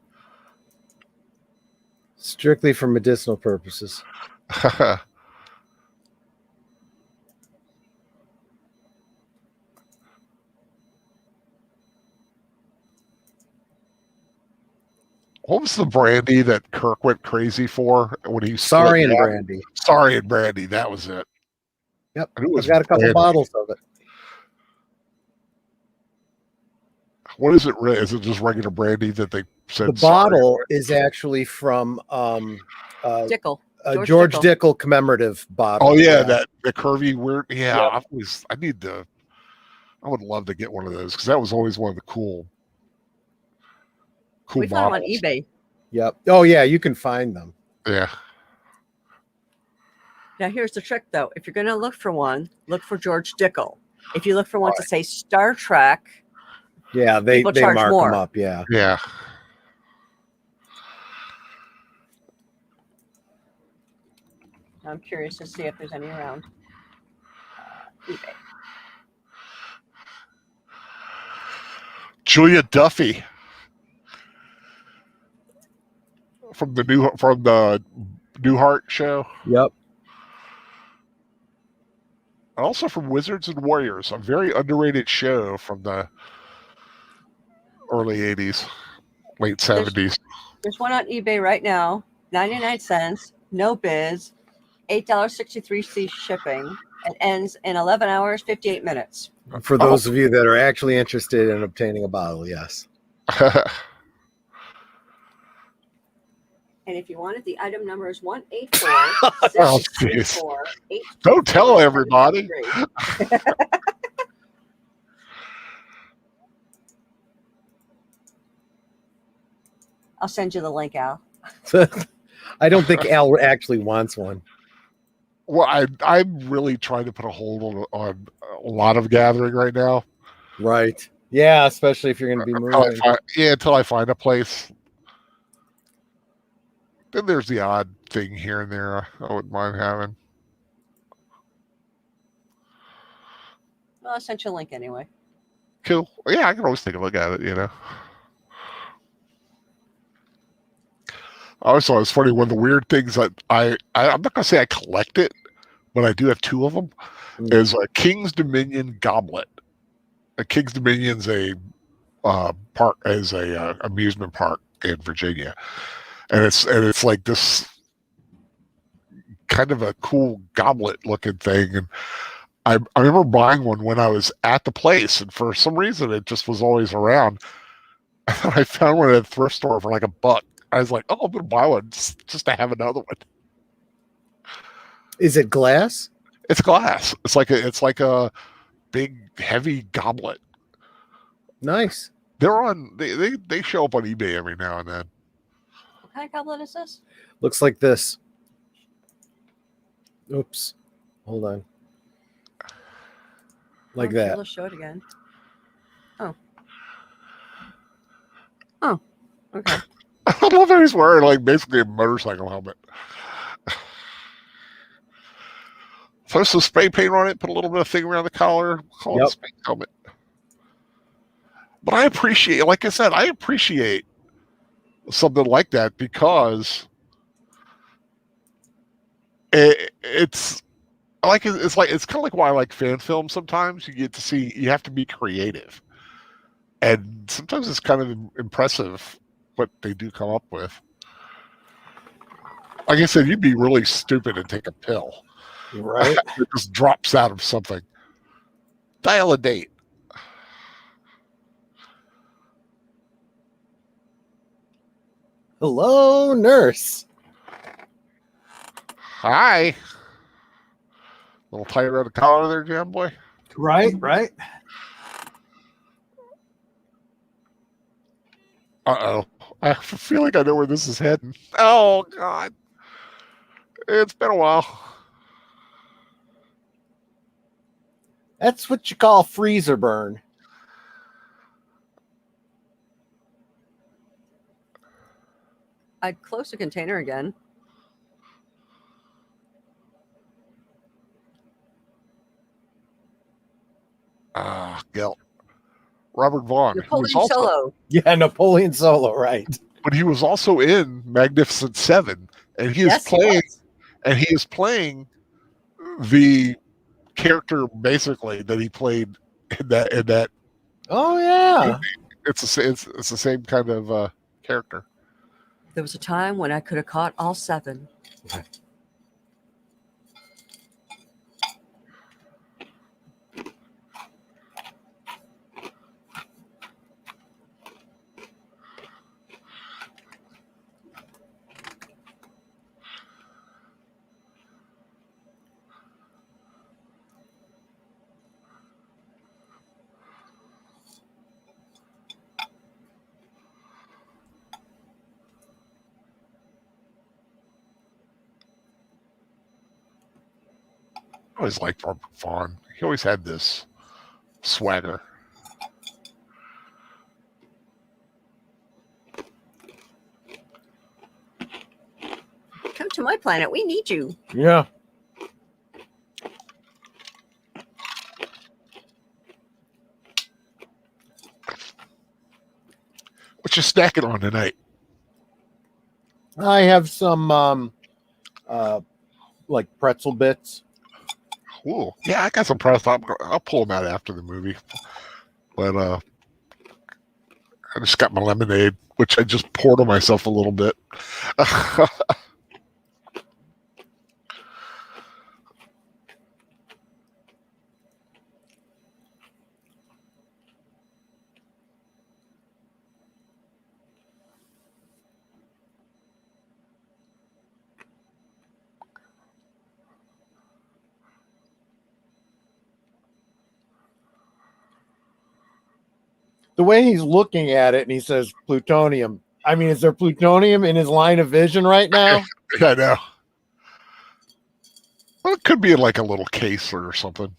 Strictly for medicinal purposes. What was the brandy that Kirk went crazy for when he Sorry and brandy. Sorry and brandy, that was it. Yep, I've got a couple bottles of it. What is it? Is it just regular brandy that they said? The bottle is actually from Dickel. George Dickel commemorative bottle. Oh yeah, that the curvy weird. Yeah, yep. I would love to get one of those because that was always one of the cool We found them on models. eBay. Yep. Oh yeah, you can find them. Yeah. Now here's the trick, though. If you're going to look for one, look for George Dickel. If you look for one to say Star Trek, yeah, they charge mark more. them up. Yeah. Yeah. I'm curious to see if there's any around eBay. Julia Duffy from the Newhart show. Yep. Also from Wizards and Warriors, a very underrated show from the early 80s, late 70s. There's one on eBay right now, 99 cents, no bids, $8.63 shipping. It ends in 11 hours, 58 minutes. For those of you that are actually interested in obtaining a bottle, yes. And if you want it, the item number is 184 Don't tell everybody. I'll send you the link, Al. I don't think Al actually wants one. Well, I'm really trying to put a hold on a lot of gathering right now. Right. Yeah, especially if you're going to be moving. Until I find a place. Then there's the odd thing here and there I wouldn't mind having. Well, I sent you a link anyway. Cool. Yeah, I can always take a look at it, you know. I always thought it was funny. One of the weird things that I'm not going to say I collect it, but I do have two of them, is a King's Dominion goblet. A King's Dominion's a amusement park in Virginia. And it's like this kind of a cool goblet looking thing. And I remember buying one when I was at the place, and for some reason it just was always around. I found one at a thrift store for like $1. I was like, oh, I'm gonna buy one just to have another one. Is it glass? It's glass. It's like a big heavy goblet. Nice. They show up on eBay every now and then. What kind of goblet is this? Looks like this. Oops. Hold on. Like that. Let's show it again. Oh, okay. I love how he's wearing like basically a motorcycle helmet. Throw some spray paint on it, put a little bit of thing around the collar, call it a spray helmet. But I appreciate, like I said, I appreciate something like that because it's kind of like why I like fan films. Sometimes you have to be creative, and sometimes it's kind of impressive what they do come up with. Like I said, you'd be really stupid and take a pill. Right. It just drops out of something. Dial a date. Hello, nurse. Hi. A little tight around the collar there, Jam Boy. Right. Uh-oh. I feel like I know where this is heading. Oh, God. It's been a while. That's what you call freezer burn. I'd close the container again. Gelt. Robert Vaughn. Napoleon Solo. Yeah, Napoleon Solo, right. But he was also in Magnificent Seven, and he is playing the character basically that he played in that. Oh yeah, it's the same kind of character. There was a time when I could have caught all 7. I always liked Vaughn. He always had this swagger. Come to my planet. We need you. Yeah. What you snacking on tonight? I have some like pretzel bits. Ooh, yeah, I got some press. I'll pull them out after the movie. But I just got my lemonade, which I just poured on myself a little bit. The way he's looking at it, and he says plutonium. I mean, is there plutonium in his line of vision right now? Yeah, I know. Well, it could be like a little case or something.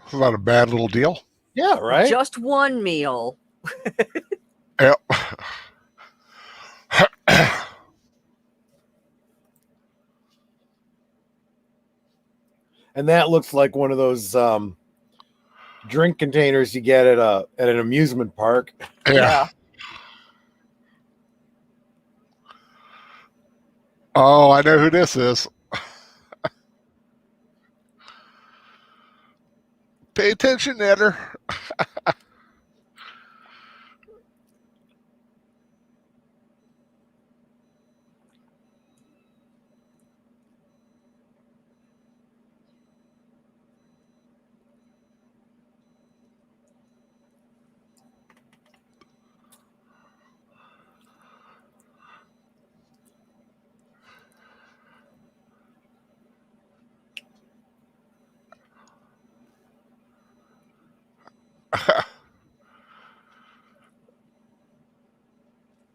It's not a bad little deal. Yeah, right. Just one meal. Yep. And that looks like one of those drink containers you get at an amusement park. Yeah. Oh, I know who this is. Pay attention, Netter.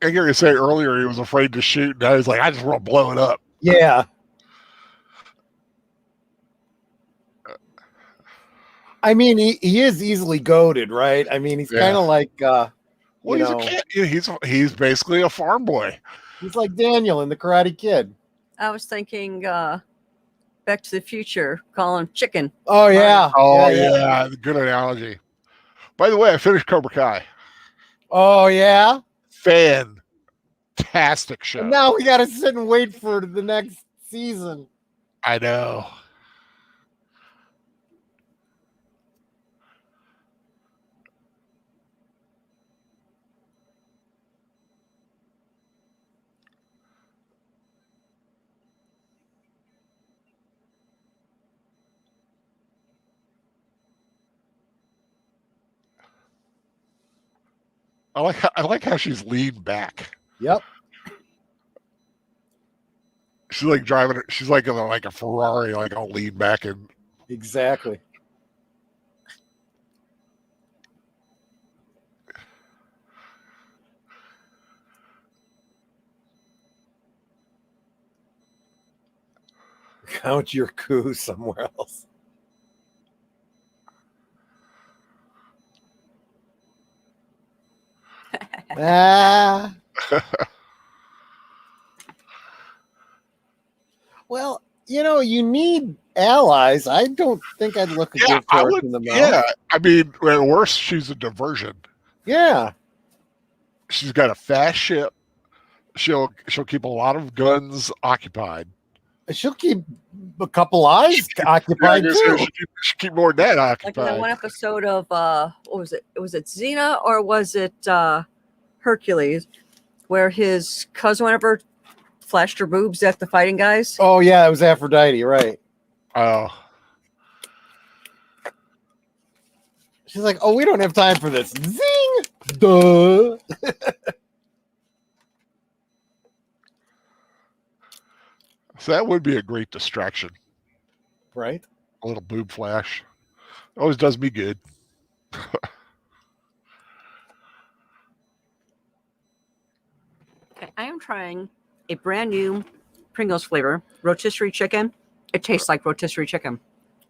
I hear you say earlier he was afraid to shoot. Now he's like, I just want to blow it up. Yeah. I mean, he is easily goaded, right? I mean, he's kind of like, well, he's basically a farm boy. He's like Daniel in The Karate Kid. I was thinking Back to the Future, call him Chicken. Oh, yeah. Oh, yeah. Good analogy. By the way, I finished Cobra Kai. Oh, yeah? Fantastic show. And now we got to sit and wait for the next season. I know. I like how she's leaned back. Yep. She's like driving. She's like a Ferrari, like I'll lean back and. Exactly. Count your coup somewhere else. Well, you need allies. I don't think I'd look a gift horse in the mouth. Yeah, I mean, at worst, she's a diversion. Yeah, she's got a fast ship. She'll keep a lot of guns occupied. She'll keep a couple eyes occupied too. She'll keep more than that occupied. Like in that one episode of what was it? Was it Xena or was it Hercules, where his cousin, whatever, flashed her boobs at the fighting guys. Oh yeah, it was Aphrodite, right? Oh, She's like, "Oh, we don't have time for this." Zing! Duh. so that would be a great distraction. Right? A little boob flash always does me good. Okay, I am trying a brand new Pringles flavor rotisserie chicken. It tastes like rotisserie chicken.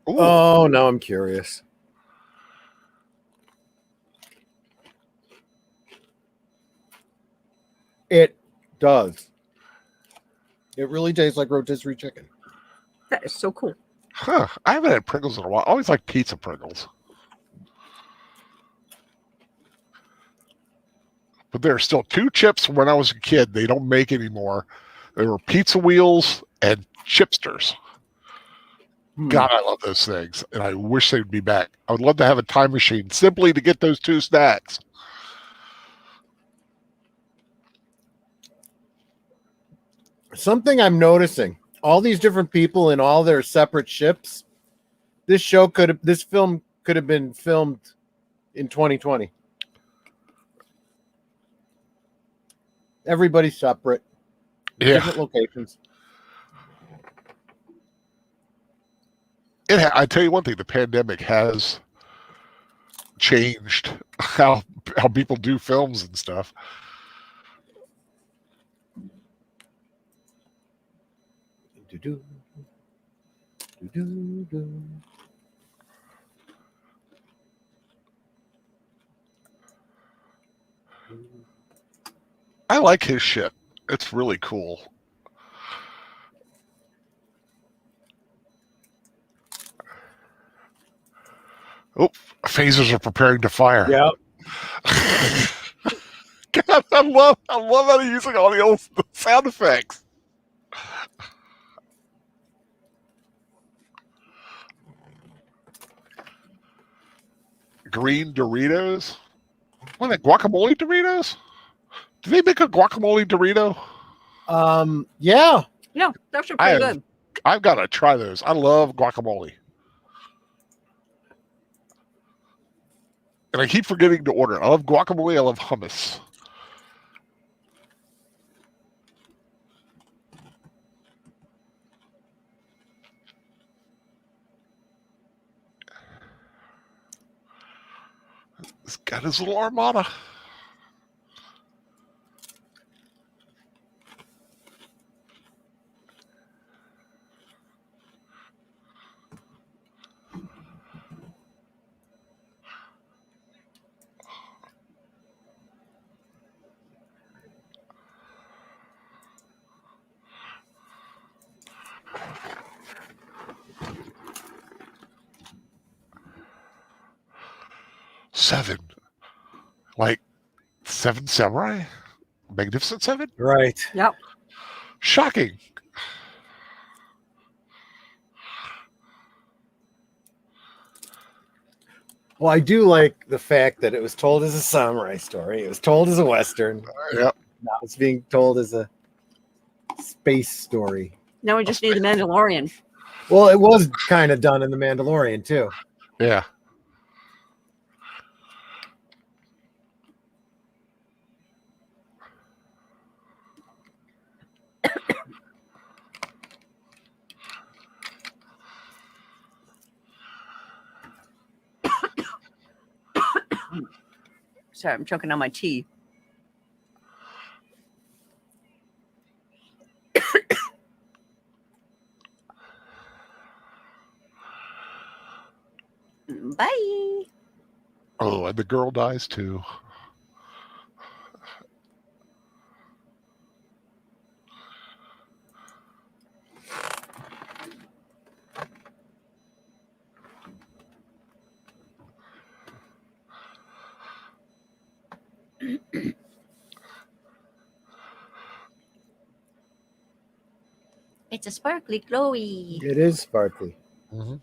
Ooh. Oh, now I'm curious. It does. It really tastes like rotisserie chicken. That is so cool. Huh. I haven't had Pringles in a while. I always like pizza Pringles. But there are still two chips from when I was a kid they don't make anymore. They were Pizza Wheels and Chipsters. God, I love those things. And I wish they would be back. I would love to have a time machine simply to get those two snacks. Something I'm noticing, all these different people in all their separate ships. This film could have been filmed in 2020. Everybody's separate, different locations. I tell you one thing: the pandemic has changed how people do films and stuff. I like his shit. It's really cool. Oh, phasers are preparing to fire. Yeah. God, I love how they're using all the old sound effects. Green Doritos? What are they, guacamole Doritos? Do they make a guacamole Dorito? Yeah. Yeah, that's pretty good. I've got to try those. I love guacamole. And I keep forgetting to order. I love guacamole. I love hummus. He's got his little armada. Seven. Like Seven Samurai? Magnificent Seven? Right. Yep. Shocking. Well, I do like the fact that it was told as a samurai story. It was told as a Western. Yep. Now it's being told as a space story. Now we just need the Mandalorian. Well, it was kind of done in The Mandalorian, too. Yeah. Sorry, I'm choking on my tea. Bye. Oh, and the girl dies too. It's a sparkly glowy. It is sparkly. Mm-hmm.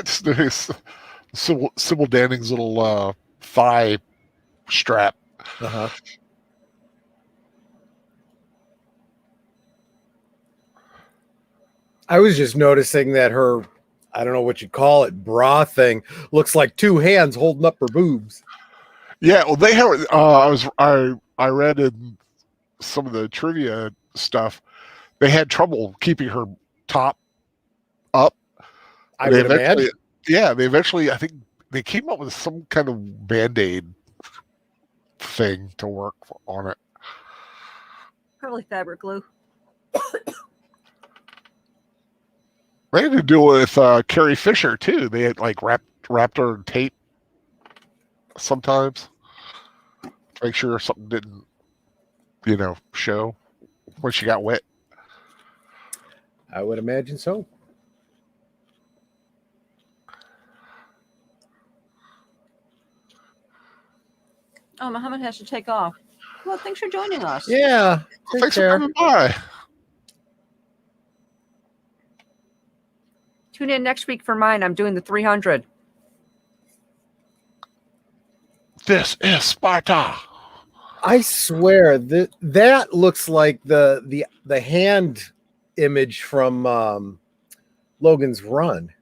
It's Sybil Danning's little thigh strap. Uh-huh. I was just noticing that her, I don't know what you call it, bra thing looks like two hands holding up her boobs. Yeah, well, they have. I read in some of the trivia stuff, they had trouble keeping her top up. I would imagine. Yeah, they eventually, I think they came up with some kind of Band-Aid thing to work on it. Probably fabric glue. They had to do it with Carrie Fisher too. They had like wrapped her in tape sometimes to make sure something didn't, show when she got wet. I would imagine so. Oh, Muhammad has to take off. Well, thanks for joining us. Yeah. Thanks for coming by. Tune in next week for mine. I'm doing the 300. This is Sparta. I swear that looks like the hand image from Logan's Run.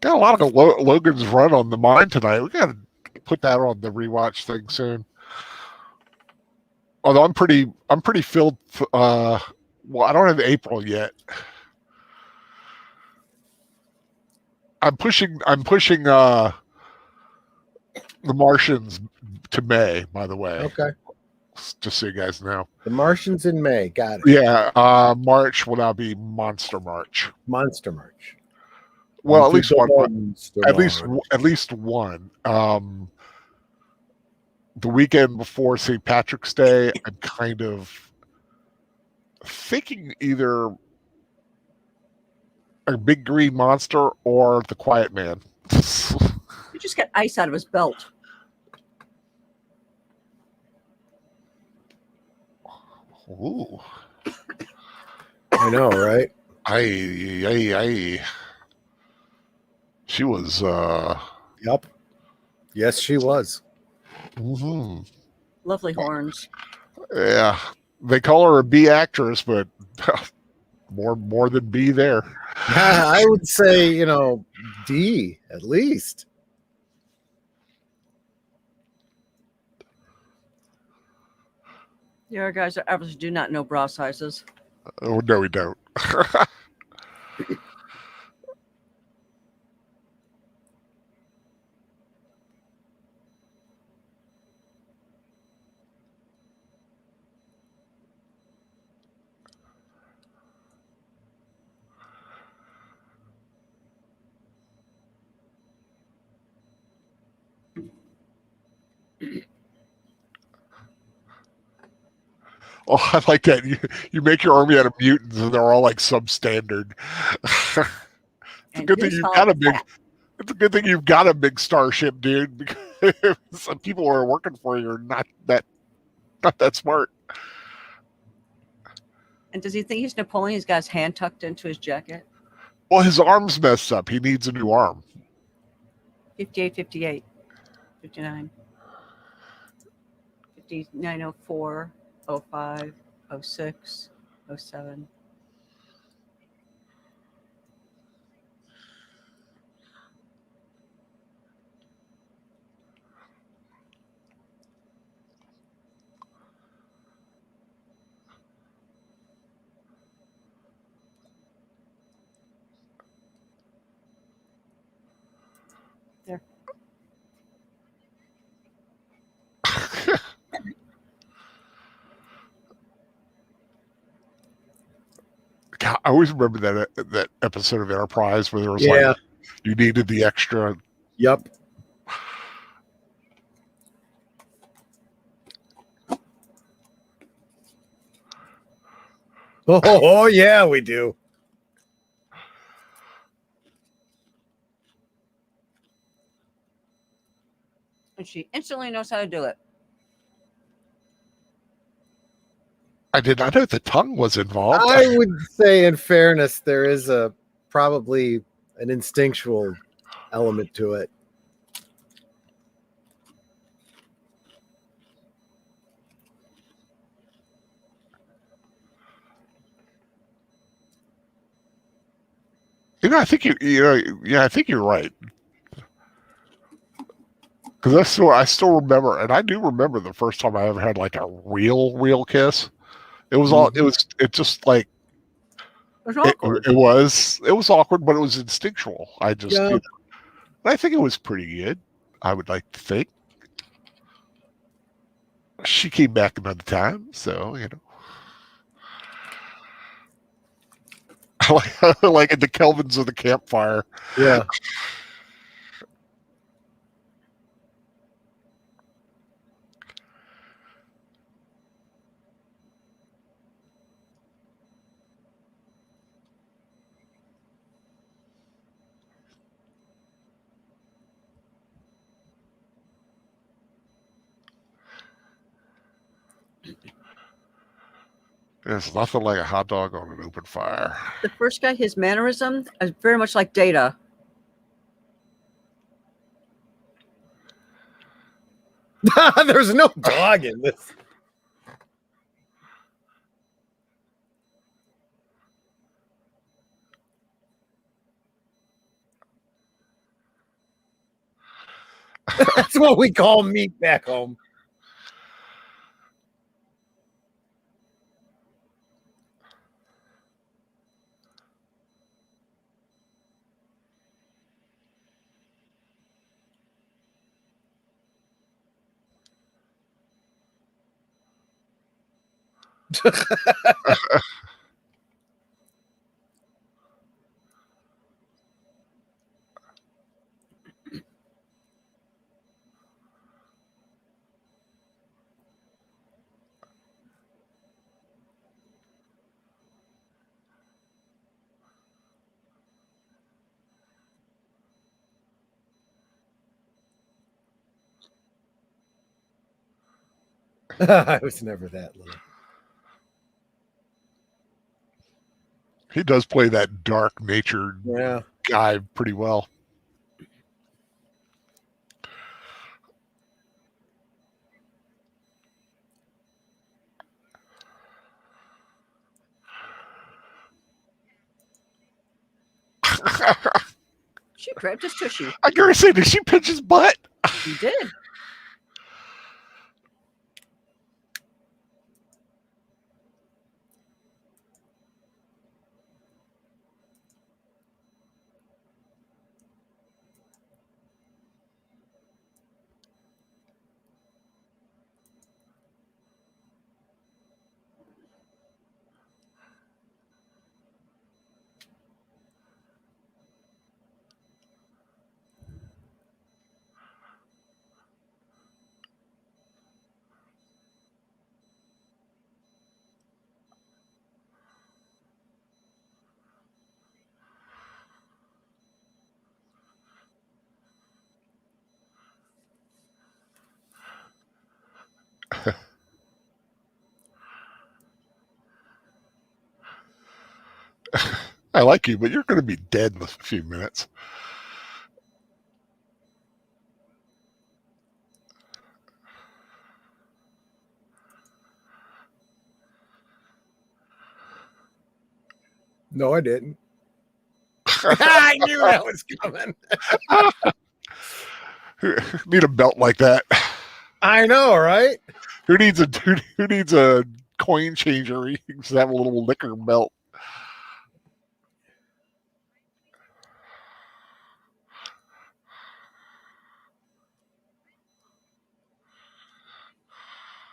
Got a lot of Logan's Run on the mind tonight. We got to put that on the rewatch thing soon. Although I'm pretty filled. Well, I don't have April yet. I'm pushing The Martians to May, by the way. Okay. Just so you guys know. The Martians in May. Got it. Yeah. March will now be Monster March. Monster March. Well, at least one. At least one. The weekend before St. Patrick's Day, I'm kind of thinking either a big green monster or the Quiet Man. You just got ice out of his belt. Ooh. I know, right? She was. Yep. Yes, she was. Mm-hmm. Lovely horns. Yeah, they call her a B actress, but more than B there. I would say, D at least. Yeah, guys obviously do not know bra sizes. Oh, no, we don't. Oh, I like that. You make your army out of mutants, and they're all like substandard. It's a good thing you've got a big. It's a good thing you've got a big starship, dude. Because some people who are working for you are not that smart. And does he think he's Napoleon? He's got his hand tucked into his jacket. Well, his arm's messed up. He needs a new arm. 58, 58, 59, 59, 04, 05, 06, 07. There. God, I always remember that episode of Enterprise where there was like you needed the extra. Yep. Oh yeah, we do. And she instantly knows how to do it. I did not know the tongue was involved. I would say, in fairness, there is probably an instinctual element to it. I think I think you're right. Because I still remember, and I do remember the first time I ever had like a real kiss. It was it just like It's awkward. it was awkward, but it was instinctual. I just, Yeah. I think it was pretty good. I would like to think. She came back another time, so like at the Kelvins of the campfire. Yeah. There's nothing like a hot dog on an open fire. The first guy, his mannerism is very much like Data. There's no dog in this. That's what we call meat back home. I was never that little. He does play that dark natured guy pretty well. She grabbed his tushy. I gotta say, did she pinch his butt? He did. I like you, but you're going to be dead in a few minutes. No, I didn't. I knew that was coming. Need a belt like that. I know, right? Who needs a coin changer? You can just have a little liquor belt.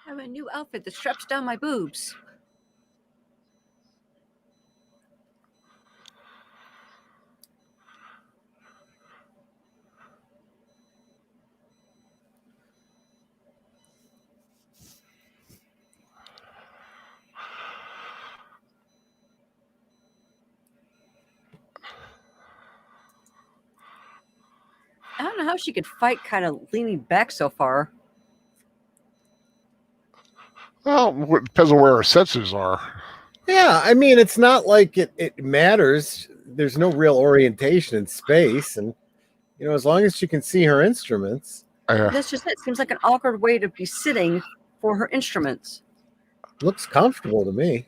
I have a new outfit that straps down my boobs. I don't know how she could fight kind of leaning back so far. Well, it depends on where our sensors are. Yeah, I mean, it's not like it matters. There's no real orientation in space, and as long as she can see her instruments. That's just it. Seems like an awkward way to be sitting for her instruments. Looks comfortable to me.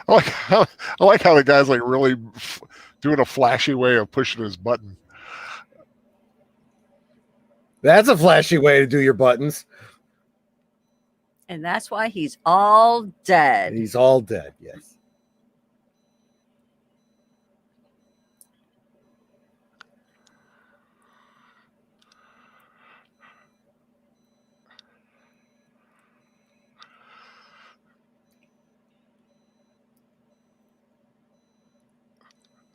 I like how the guy's like really doing a flashy way of pushing his button. That's a flashy way to do your buttons. And that's why he's all dead. He's all dead, yes.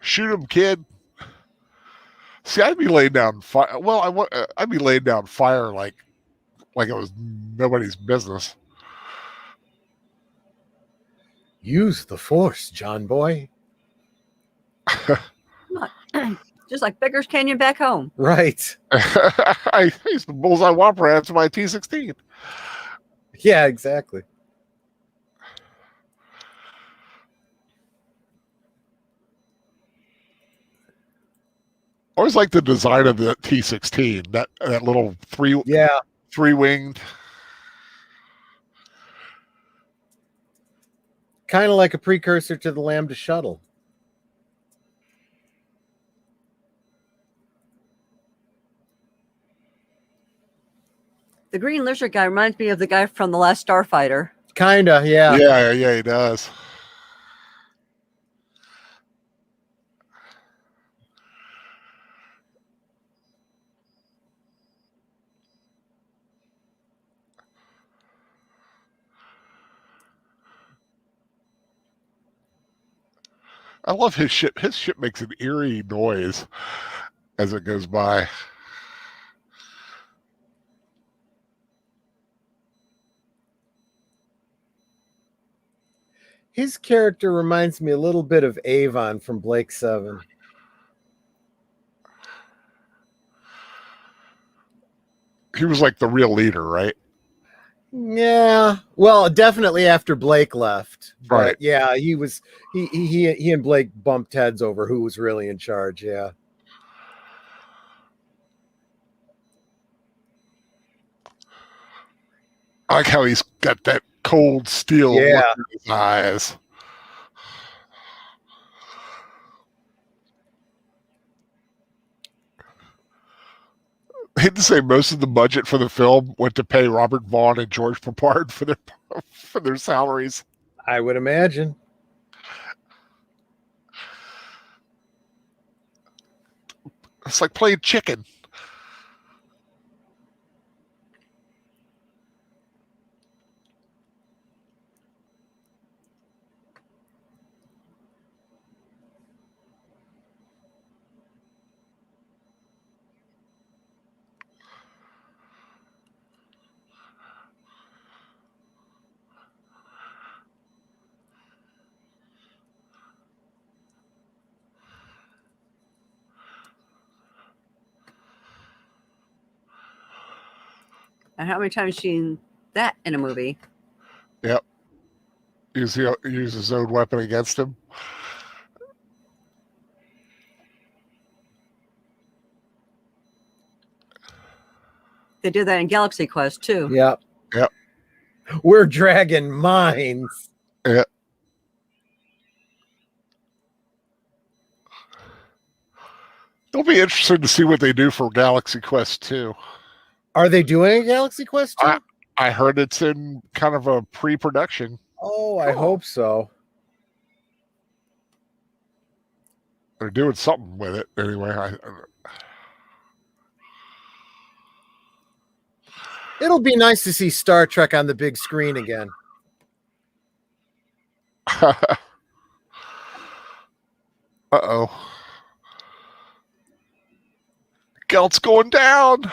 Shoot him, kid. See, I'd be laying down fire. Well, I'd be laying down fire like it was nobody's business. Use the Force, John boy. Just like Beggars Canyon back home. Right. I used to bullseye whopper rats my T-16. Yeah, exactly. I always like the design of the T-16. That little three-winged. Kind of like a precursor to the Lambda shuttle. The green lizard guy reminds me of the guy from The Last Starfighter. Kinda, yeah. Yeah, he does. I love his ship. His ship makes an eerie noise as it goes by. His character reminds me a little bit of Avon from Blake 7. He was like the real leader, right? Yeah, well, definitely after Blake left. But Right. yeah, he was. He and Blake bumped heads over who was really in charge. Yeah. I like how he's got that cold steel look in his eyes. I hate to say most of the budget for the film went to pay Robert Vaughn and George Peppard for their salaries. I would imagine. It's like playing chicken. And how many times have you seen that in a movie? Yep. Use his own weapon against him. They did that in Galaxy Quest too. Yep. We're dragging mines. Yeah. It'll be interesting to see what they do for Galaxy Quest 2. Are they doing a Galaxy Quest 2? I heard it's in kind of a pre-production. Oh, I hope so. They're doing something with it anyway. It'll be nice to see Star Trek on the big screen again. Uh-oh. Gelt's going down.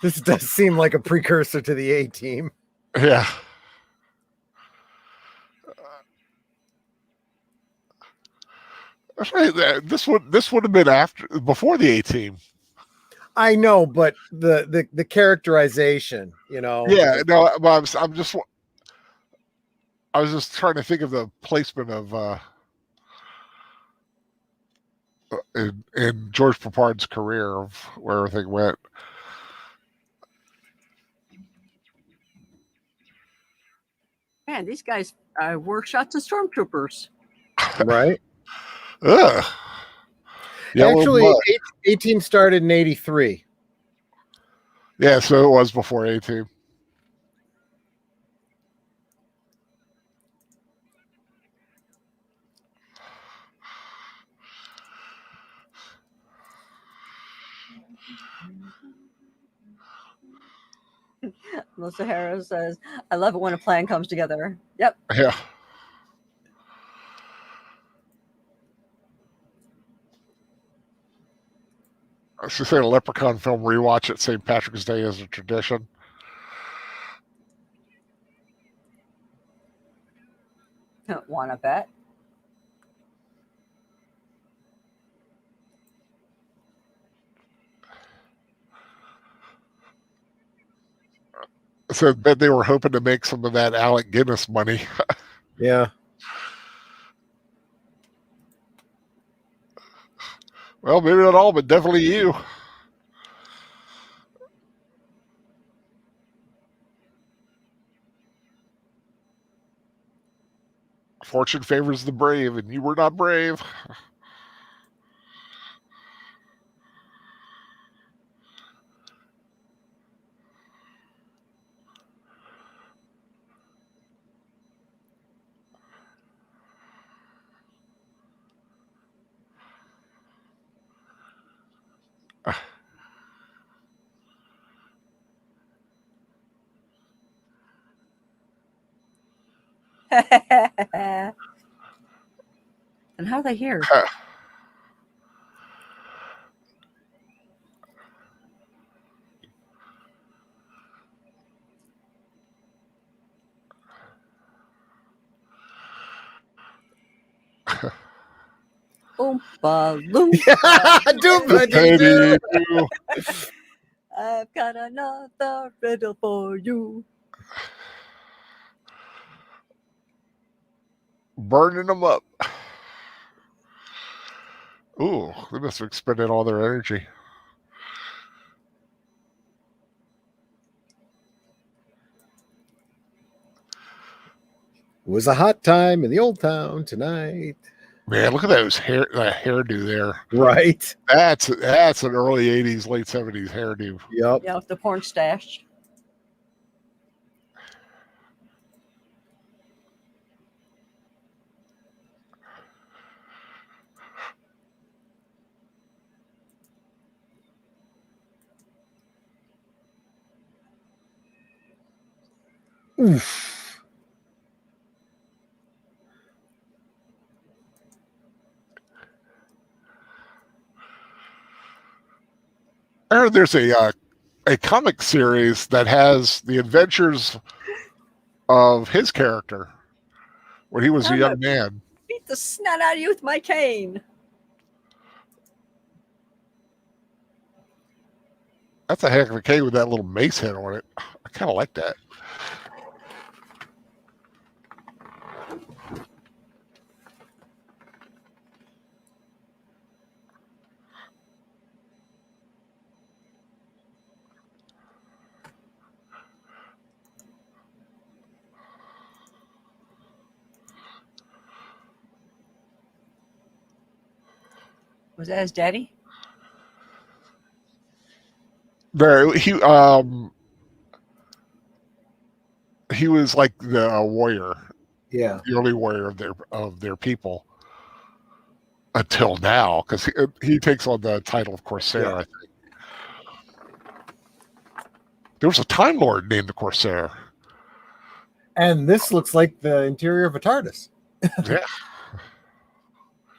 This does seem like a precursor to the A-Team. Yeah. This would have been before the A-Team. I know, but the characterization, you know. Yeah, no, I was just trying to think of the placement of in George Peppard's career of where everything went. Man, these guys were shots of stormtroopers. Right? Ugh. Actually, A-Team started in 83. Yeah, so it was before A-Team. Melissa Harris says, I love it when a plan comes together. Yep. Yeah. I was just saying, a Leprechaun film rewatch at St. Patrick's Day is a tradition. Wanna bet? So then they were hoping to make some of that Alec Guinness money. Yeah. Well, maybe not all, but definitely you. Fortune favors the brave, and you were not brave. And how are they here? Oompa Loompa. I've got another riddle for you. Burning them up. Ooh, they must have expended all their energy. It was a hot time in the old town tonight. Man, look at that hairdo there. Right. That's an early 80s, late 70s hairdo. Yep. Yeah, with the porn stash. Oof. I heard there's a comic series that has the adventures of his character when he was a young man. Beat the snot out of you with my cane. That's a heck of a cane with that little mace head on it. I kind of like that. Was that his daddy? There, he was like the warrior, Yeah, the only warrior of their people until now, because he takes on the title of Corsair. Yeah. I think there was a Time Lord named the Corsair, and this looks like the interior of a TARDIS. Yeah.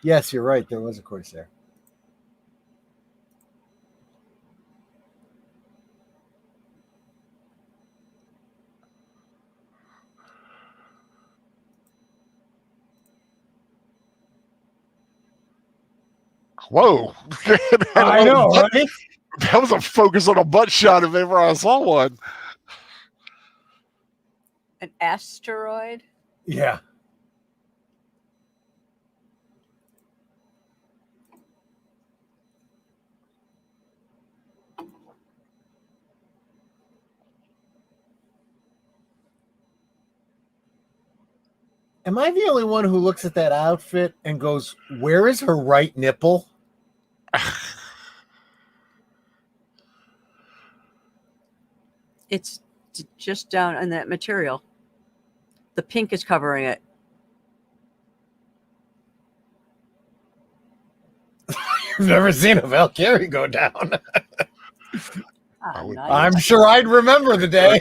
Yes, you're right. There was a Corsair. Whoa. I know, right? That was a focus on a butt shot if ever I saw one. An asteroid? Yeah. Am I the only one who looks at that outfit and goes, "Where is her right nipple?" It's just down on that material. The pink is covering it. I've never seen a Valkyrie go down. Nice. I'm sure I'd remember the day.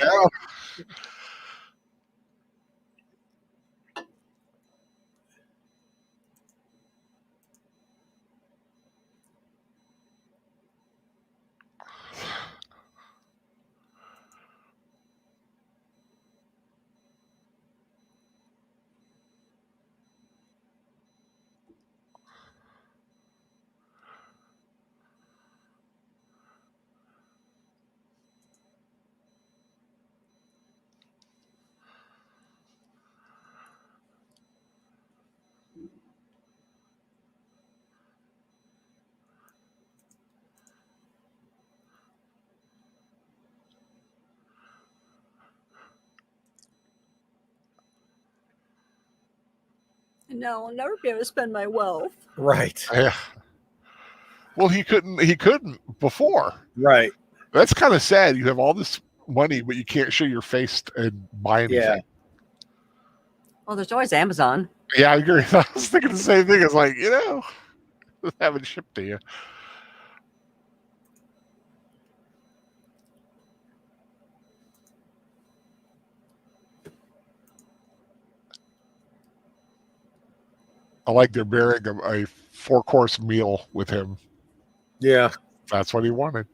No, I'll never be able to spend my wealth. Right. Yeah. Well, he couldn't before. Right. That's kind of sad. You have all this money, but you can't show your face and buy anything. Yeah. Well, there's always Amazon. Yeah, I agree. I was thinking the same thing. It's like, have it shipped to you. I like they're bearing a 4-course meal with him. Yeah. That's what he wanted.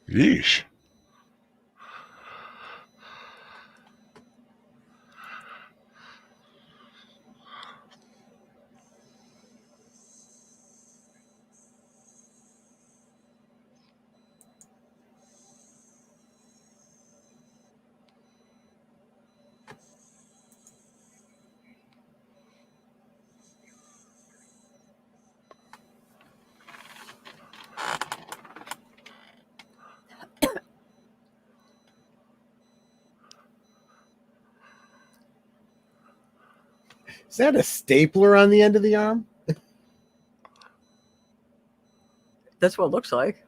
Yeesh. Is that a stapler on the end of the arm? That's what it looks like.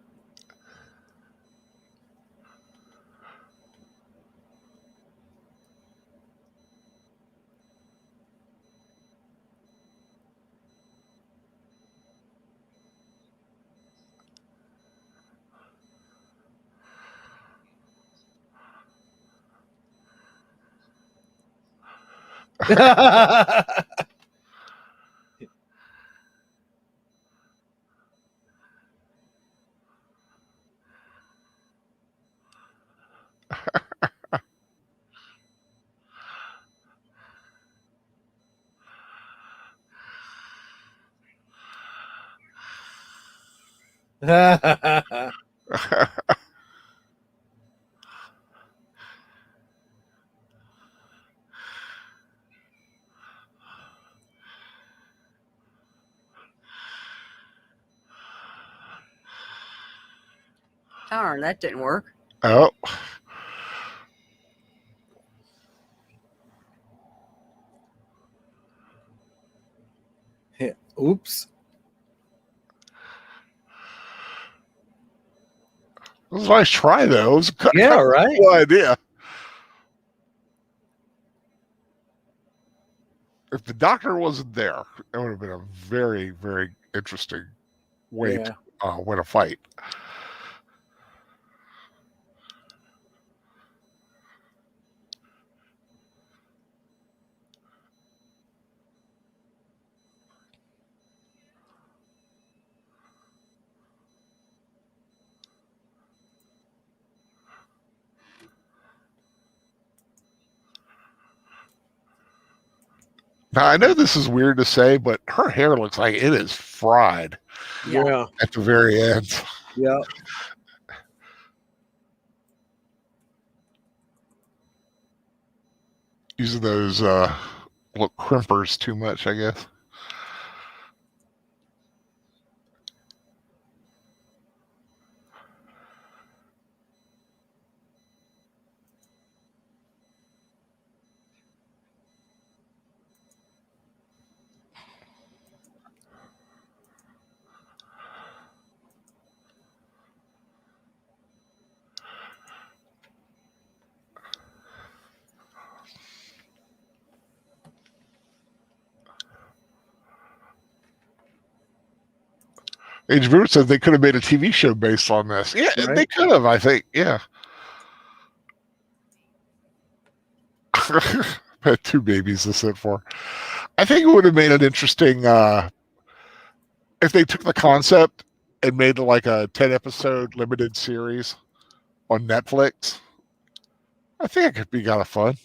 Darn, that didn't work. Oh. Oops. It was a nice try, though. It was Yeah, right. a cool idea. If the doctor wasn't there, it would have been a very, very interesting way to win a fight. Now, I know this is weird to say, but her hair looks like it is fried. Yeah. At the very end. Yeah. Using those crimpers too much, I guess. HBO said they could have made a TV show based on this. Yeah, right? They could have, I think. Yeah. Had 2 babies to sit for. I think it would have made an interesting if they took the concept and made like a 10-episode limited series on Netflix. I think it could be kind of fun.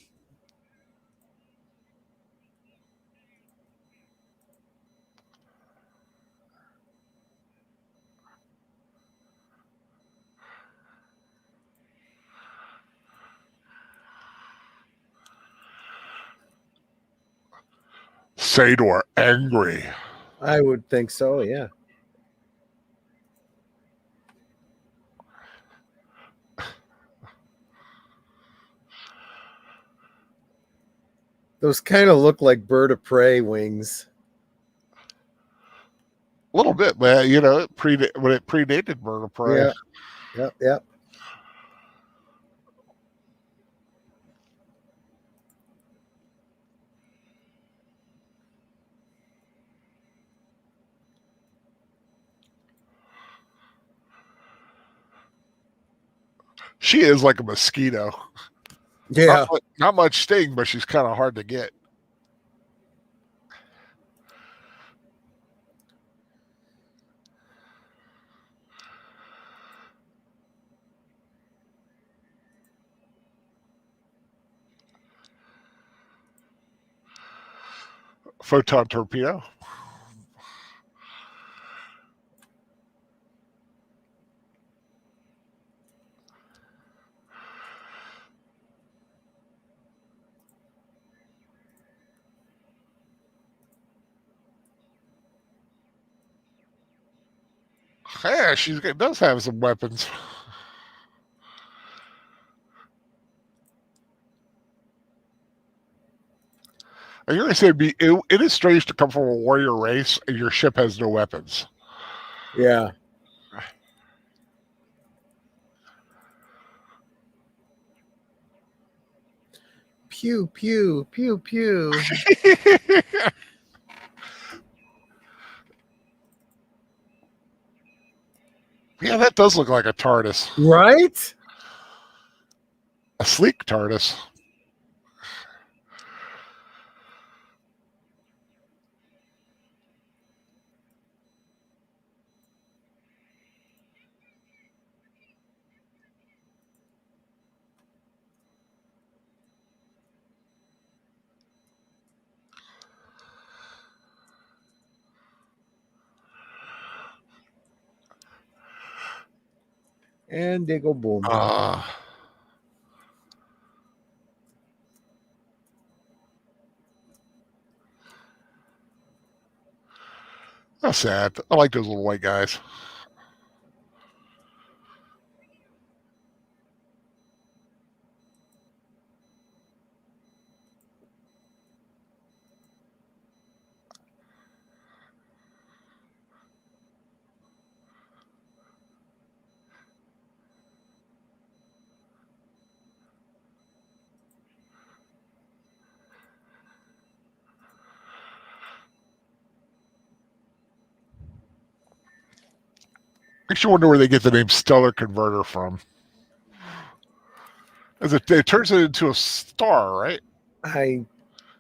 Sador angry. I would think so, yeah. Those kind of look like bird of prey wings. A little bit, man. You know, when it predated bird of prey. Yeah. Yep. She is like a mosquito. Yeah. Not much sting, but she's kind of hard to get. Photon torpedo. Yeah, she does have some weapons. You're going to say it is strange to come from a warrior race and your ship has no weapons. Yeah. Pew, pew, pew, pew. Yeah, that does look like a TARDIS. Right? A sleek TARDIS. And they go boom. That's sad. I like those little white guys. Makes you wonder where they get the name Stellar Converter from. As it turns it into a star, right? I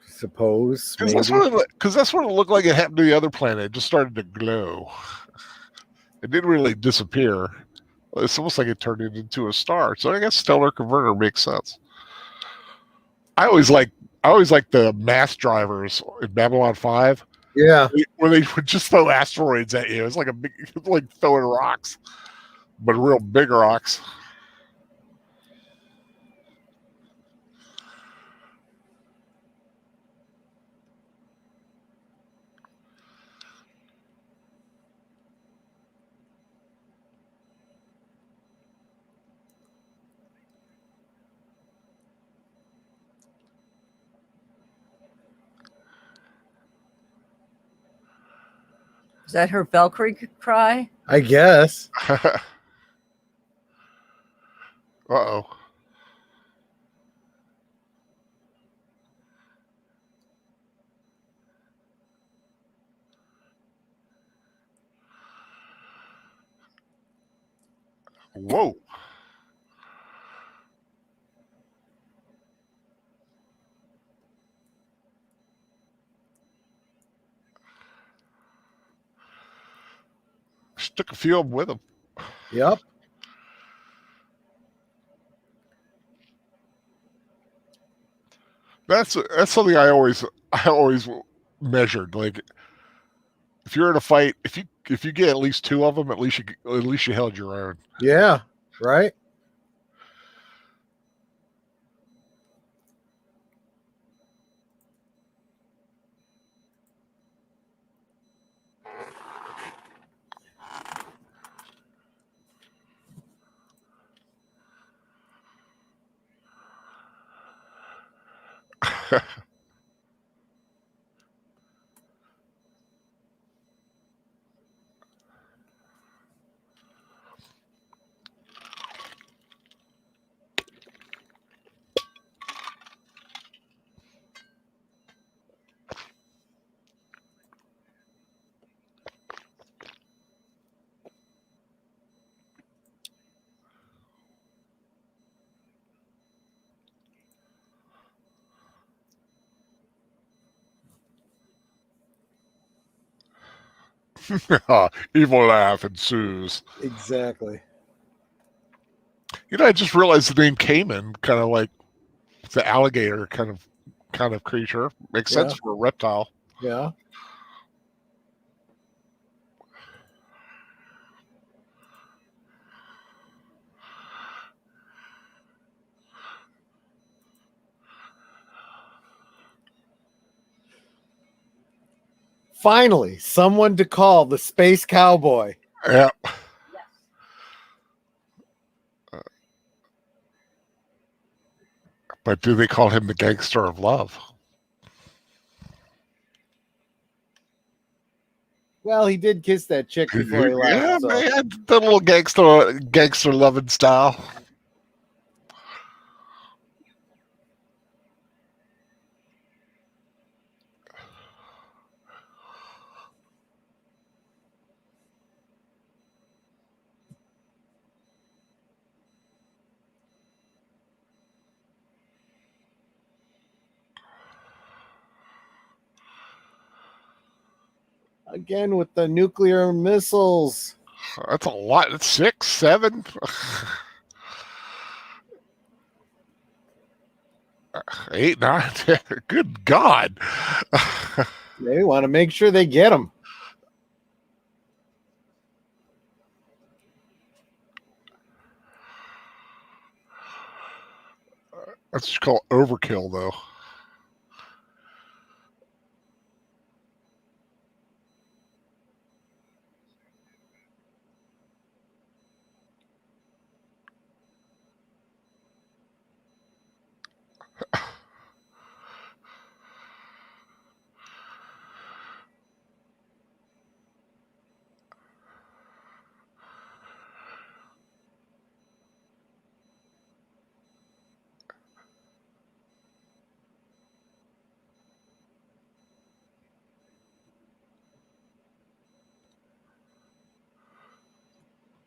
suppose. Because that's what it looked like it happened to the other planet. It just started to glow. It didn't really disappear. It's almost like it turned it into a star. So I guess Stellar Converter makes sense. I always like the mass drivers in Babylon 5. Yeah. Where they would just throw asteroids at you. It's like like throwing rocks, but real big rocks. Is that her Valkyrie cry? I guess. Uh-oh. Whoa. She took a few of them with him. Yep. That's something I always measured. Like, if you're in a fight, if you get at least two of them, at least you held your own. Yeah. Right. Evil laugh ensues. Exactly. You know, I just realized the name Cayman, kind of like the alligator kind of creature, makes sense for a reptile. Yeah. Finally, someone to call the space cowboy. Yeah. But do they call him the gangster of love? Well, he did kiss that chick before he left. Yeah, So. man, the little gangster loving style. Again with the nuclear missiles. That's a lot. That's 6, 7. 8, 9, 10. Good God. They want to make sure they get them. That's just called overkill, though.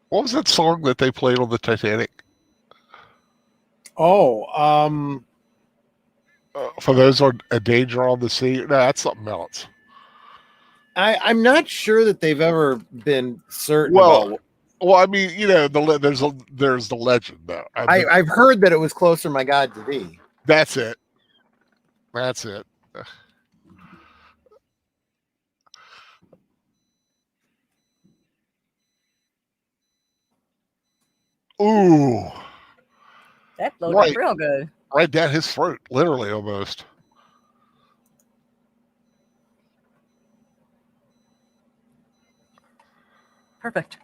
What was that song that they played on the Titanic? Oh, For those on A Danger on the Sea? No, that's something else. I'm not sure that they've ever been certain Well, about. well, I mean, you know, there's the legend though. I've heard that it was Closer, My God, to Thee. That's it. That's it. Ooh, That loaded up real good. right down his throat, literally almost. Perfect.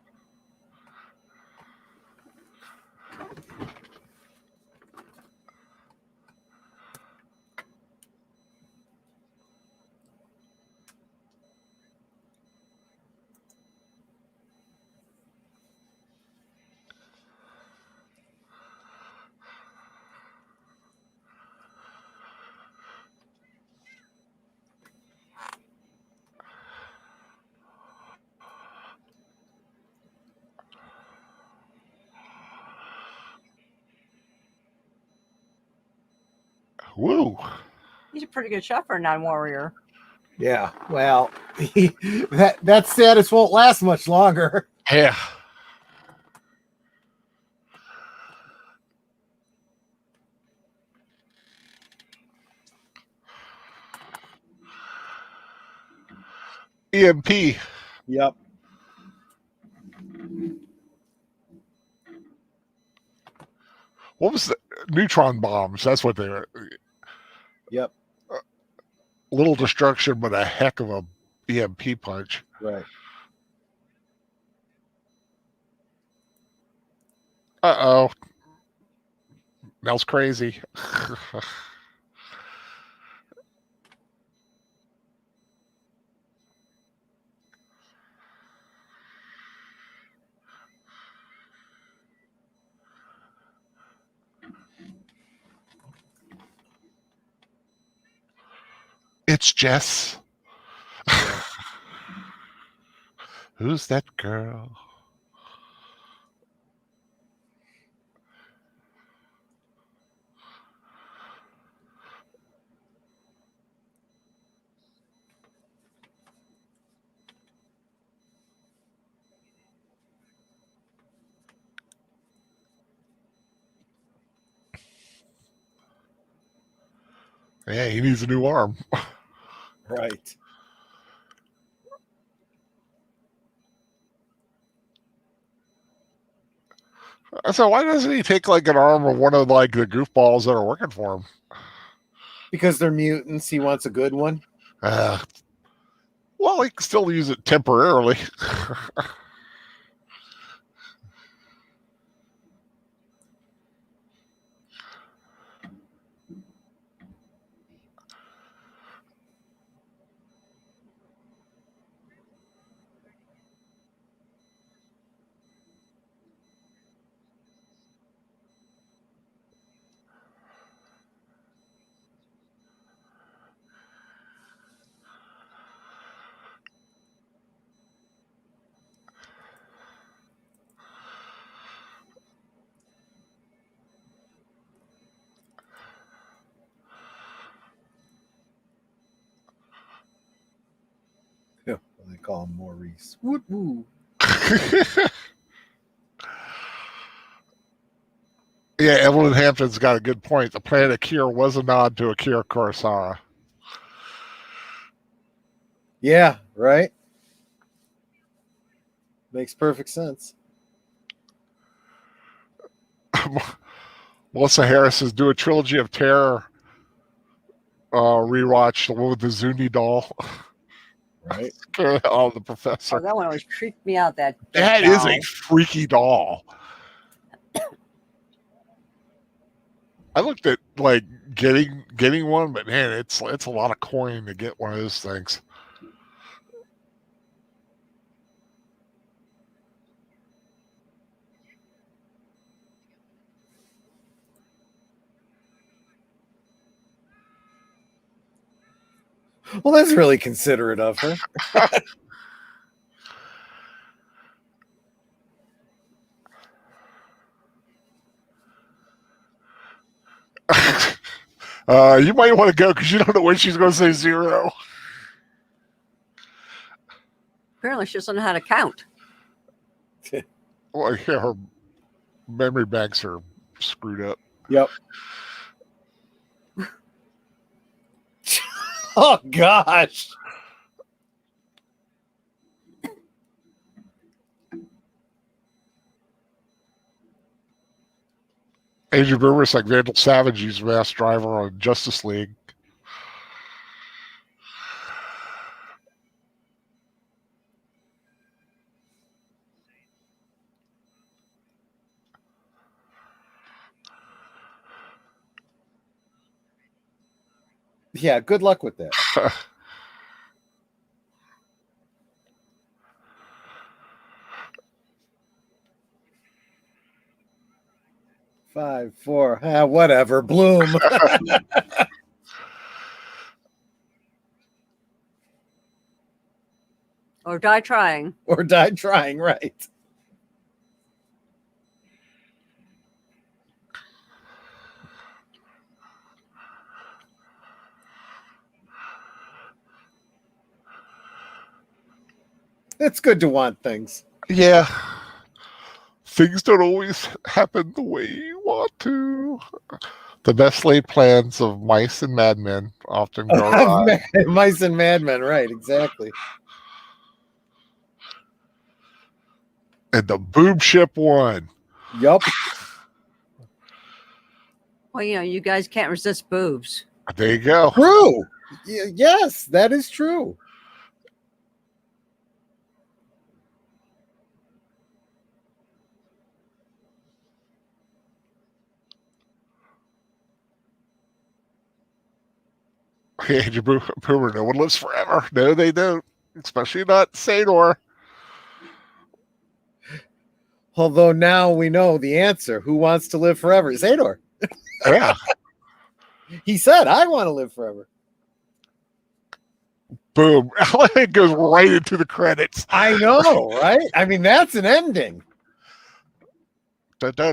Woo. He's a pretty good shot for a non-warrior. Yeah, well, that status won't last much longer. Yeah. EMP. Yep. What was the neutron bombs? That's what they were. Yep. Little destruction, but a heck of a EMP punch. Right. Uh-oh. Mel's crazy. It's Jess. Who's that girl? Yeah, he needs a new arm. Right. So why doesn't he take like an arm of one of like the goofballs that are working for him? Because they're mutants. He wants a good one. Well, he can still use it temporarily. Yeah, they call him Maurice. Woo woo. Yeah, Evelyn Hampton's got a good point. The planet Akira was a nod to Akira Kurosawa. Yeah, right. Makes perfect sense. Melissa Harris says, do a trilogy of terror rewatch, the one with the Zuni doll. Right. Oh, the professor. Oh, that one always creeped me out. That Is doll. a freaky doll. I looked at like getting one, but man, it's a lot of coin to get one of those things. Well, that's really considerate of her. You might want to go because you don't know when she's going to say 0. Apparently, she doesn't know how to count. Well, yeah, her memory banks are screwed up. Yep. Oh gosh. Adrian Boomer's like Vandal Savage used Mass Driver on Justice League. Yeah, good luck with that. Five, four, whatever. Bloom. Or die trying. Or die trying, right. It's good to want things. Yeah. Things don't always happen the way you want to. The best laid plans of mice and madmen often go awry. Mice and madmen, right, exactly. And the boob ship won. Yup. Well, you guys can't resist boobs. There you go. True. Yes, that is true. Andrew Boomer, no one lives forever. No, they don't. Especially not Sador. Although now we know the answer. Who wants to live forever? Zador. Yeah. He said, I want to live forever. Boom. It goes right into the credits. I know, right? I mean, that's an ending. And I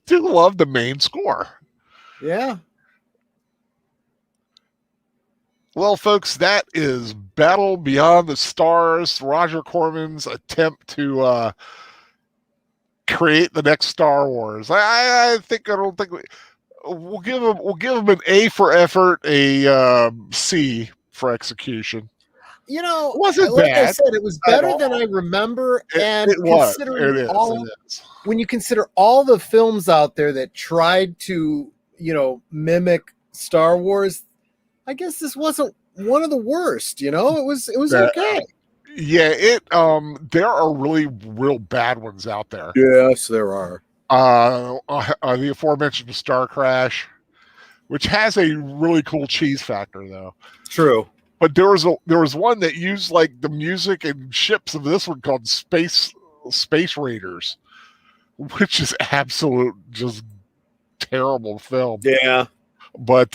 do love the main score. Yeah. Well, folks, that is Battle Beyond the Stars, Roger Corman's attempt to create the next Star Wars. I don't think we'll give him an A for effort, a C for execution. You know, it wasn't like bad. I said, it was better than I remember. And it was. considering It all, is. When you consider all the films out there that tried to, mimic Star Wars, I guess this wasn't one of the worst. It was okay. Yeah, there are really real bad ones out there. Yes, there are. The aforementioned Star Crash, which has a really cool cheese factor, though. True. But there was one that used like the music and ships of this one called Space Raiders, which is absolute just terrible film. Yeah. But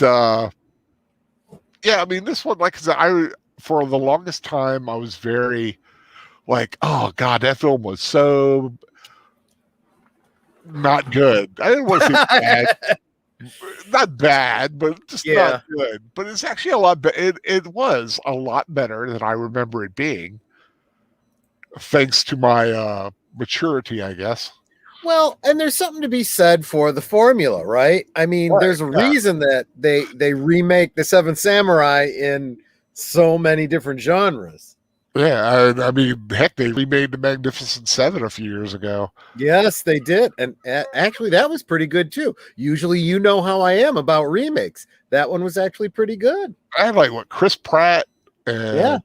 yeah, I mean, this one, like I said, for the longest time I was very like, oh god, that film was so not good. I didn't want to say bad. Not bad, but just not good. But it's actually a lot better. It was a lot better than I remember it being, thanks to my maturity, I guess. Well, and there's something to be said for the formula, right? I mean, there's a reason that they remake the Seven Samurai in so many different genres. Yeah, I mean, heck, they remade The Magnificent Seven a few years ago. Yes, they did. And actually, that was pretty good too. Usually, you know how I am about remakes. That one was actually pretty good. I had like Chris Pratt and Yeah.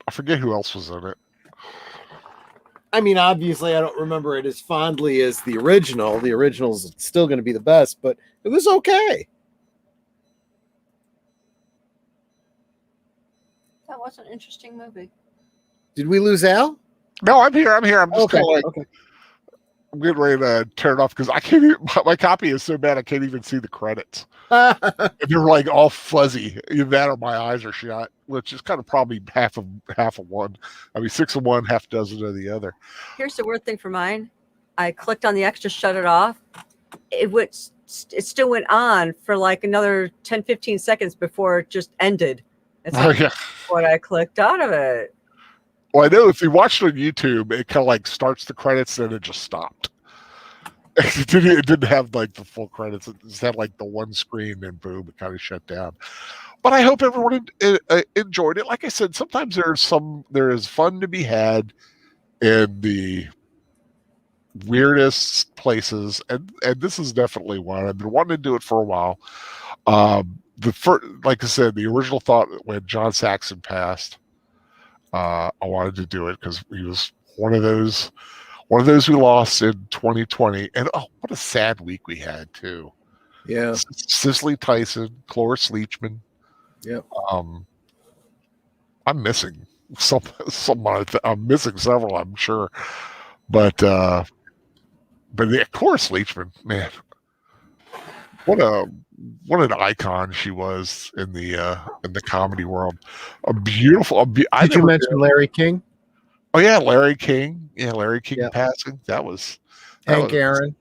I forget who else was in it. I mean, obviously, I don't remember it as fondly as the original. The original's still going to be the best, but it was okay. That was an interesting movie. Did we lose Al? No, I'm here. I'm just Okay. kind of like, Okay. I'm getting ready to turn it off because I can't even, my copy is so bad I can't even see the credits. They're like all fuzzy. Either that or my eyes are shot, which is kind of probably half of one. I mean, 6 of one, half a dozen of the other. Here's the weird thing for mine. I clicked on the X to shut it off. It still went on for like another 10, 15 seconds before it just ended. It's like what I clicked out of it. Well, I know if you watched it on YouTube, it kind of like starts the credits, then it just stopped. It didn't have like the full credits. It just had like the one screen, and boom, it kind of shut down. But I hope everyone enjoyed it. Like I said, sometimes there is fun to be had in the weirdest places, and this is definitely one. I've been wanting to do it for a while. The first, like I said, the original thought when John Saxon passed, I wanted to do it because he was one of those we lost in 2020, and oh, what a sad week we had too. Yeah, Cicely Tyson, Cloris Leachman. Yep. I'm missing some. I'm missing several, I'm sure, but yeah, Cloris Leachman, man, what an icon she was in the comedy world. A beautiful. Did you mention Larry King? Oh yeah, Larry King. Yeah, Larry King passing. That was Hank Aaron.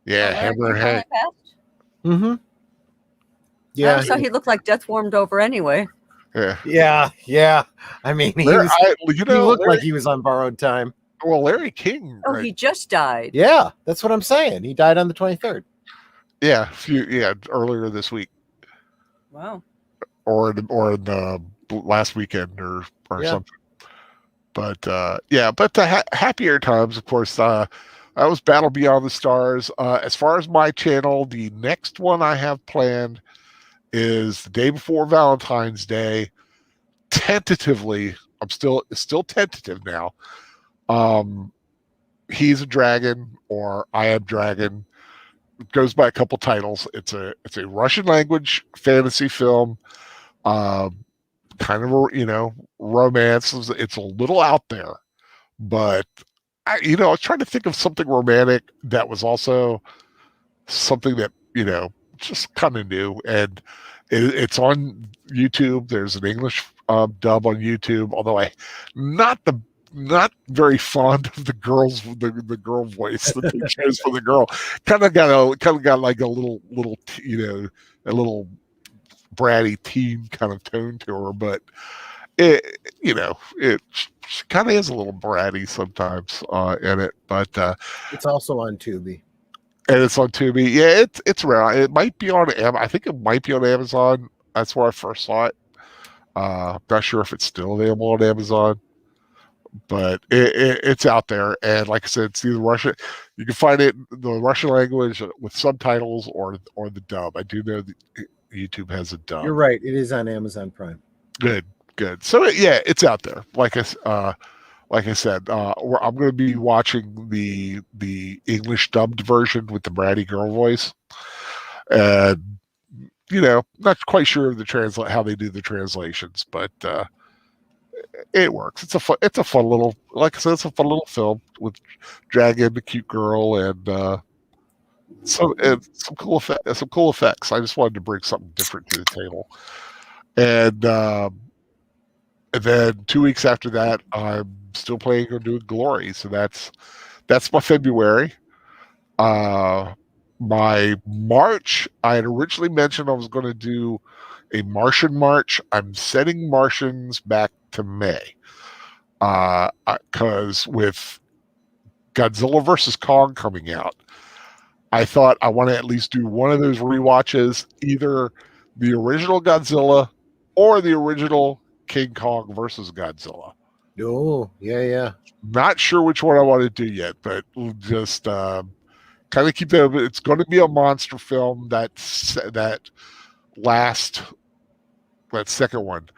Yeah, Hammer and Hank. Mm-hmm. Yeah, I always thought he looked like death warmed over anyway. Yeah. I mean, he looked like he was on borrowed time. Well, Larry King. Oh, right. He just died. Yeah, that's what I'm saying. He died on the 23rd. Yeah, earlier this week. Wow. Or in the last weekend or something. But happier times, of course. That was Battle Beyond the Stars. As far as my channel, the next one I have planned is the day before Valentine's Day. Tentatively, I'm still tentative now. He's a Dragon or I Am Dragon. It goes by a couple titles. It's a Russian language fantasy film. Kind of romance. It's a little out there, but I was trying to think of something romantic that was also something that just kind of new, and it's on YouTube. There's an English dub on YouTube, although I'm not very fond of the girl voice that they chose for the girl. Kind of got like a little a little bratty teen kind of tone to her, but it kind of is a little bratty sometimes in it. But it's also on Tubi. And it's on Tubi. Yeah, it's around. It might be on I think it might be on Amazon. That's where I first saw it. Not sure if it's still available on Amazon, but it's out there. And like I said, it's either Russian. You can find it in the Russian language with subtitles or the dub. I do know that YouTube has a dub. You're right. It is on Amazon Prime. Good. So it's out there. Like I said, I'm going to be watching the English dubbed version with the bratty girl voice, and not quite sure of how they do the translations, but it works. It's a fun little, like I said, it's a fun little film with Dragon, the cute girl, and some cool effects. I just wanted to bring something different to the table, and then 2 weeks after that, I'm still planning on doing Glory. So that's my February. My March, I had originally mentioned I was going to do a Martian March. I'm setting Martians back to May. Because with Godzilla vs. Kong coming out, I thought I want to at least do one of those rewatches, either the original Godzilla or the original King Kong versus Godzilla. Oh, yeah. Not sure which one I want to do yet, but we'll just kind of keep that. It's going to be a monster film. That second one,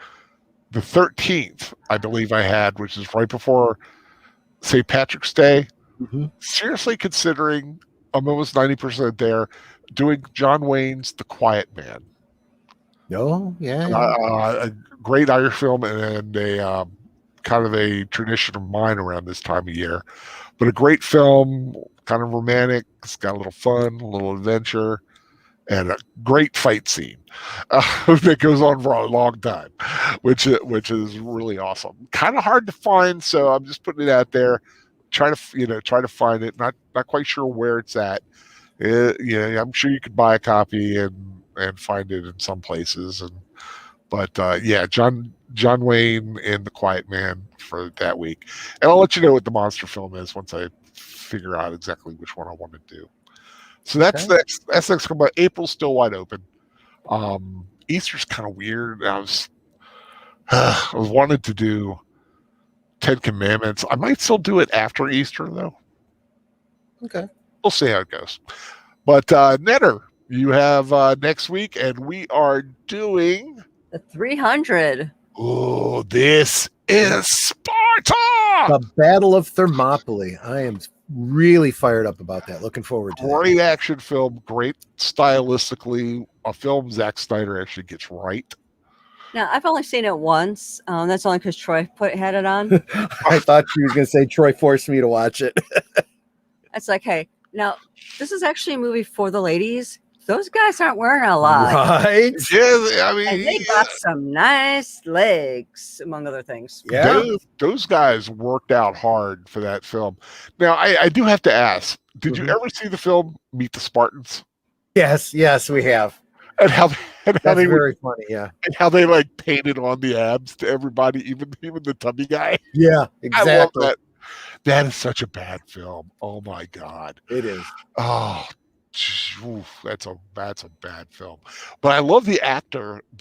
the 13th, I believe I had, which is right before St. Patrick's Day. Mm-hmm. Seriously considering, I'm almost 90% there, doing John Wayne's The Quiet Man. Oh, yeah. A great Irish film and a kind of a tradition of mine around this time of year. But a great film, kind of romantic. It's got a little fun, a little adventure, and a great fight scene that goes on for a long time, which is really awesome. Kind of hard to find, so I'm just putting it out there. Try to find it. Not quite sure where it's at. I'm sure you could buy a copy and find it in some places. But John Wayne and The Quiet Man for that week, and I'll let you know what the monster film is once I figure out exactly which one I want to do. So that's next. But April's still wide open. Easter's kind of weird. I was wanted to do 10 Commandments. I might still do it after Easter though. Okay, we'll see how it goes. But Netter, you have next week, and we are doing the 300. Oh, this is Sparta! The Battle of Thermopylae. I am really fired up about that. Looking forward to that. Great action film, great stylistically, a film Zack Snyder actually gets right. Now, I've only seen it once. That's only because Troy had it on. I thought she was going to say Troy forced me to watch it. It's like, hey, now, this is actually a movie for the ladies. Those guys aren't wearing a lot. Right? Yeah, I mean, and they got some nice legs, among other things. Yeah. Those guys worked out hard for that film. Now, I do have to ask, did you ever see the film Meet the Spartans? Yes, we have. And how That's they very funny, yeah. And how they like painted on the abs to everybody, even the tubby guy. Yeah, exactly. I love that. That is such a bad film. Oh my God. It is. Oh, that's a bad film. But I love the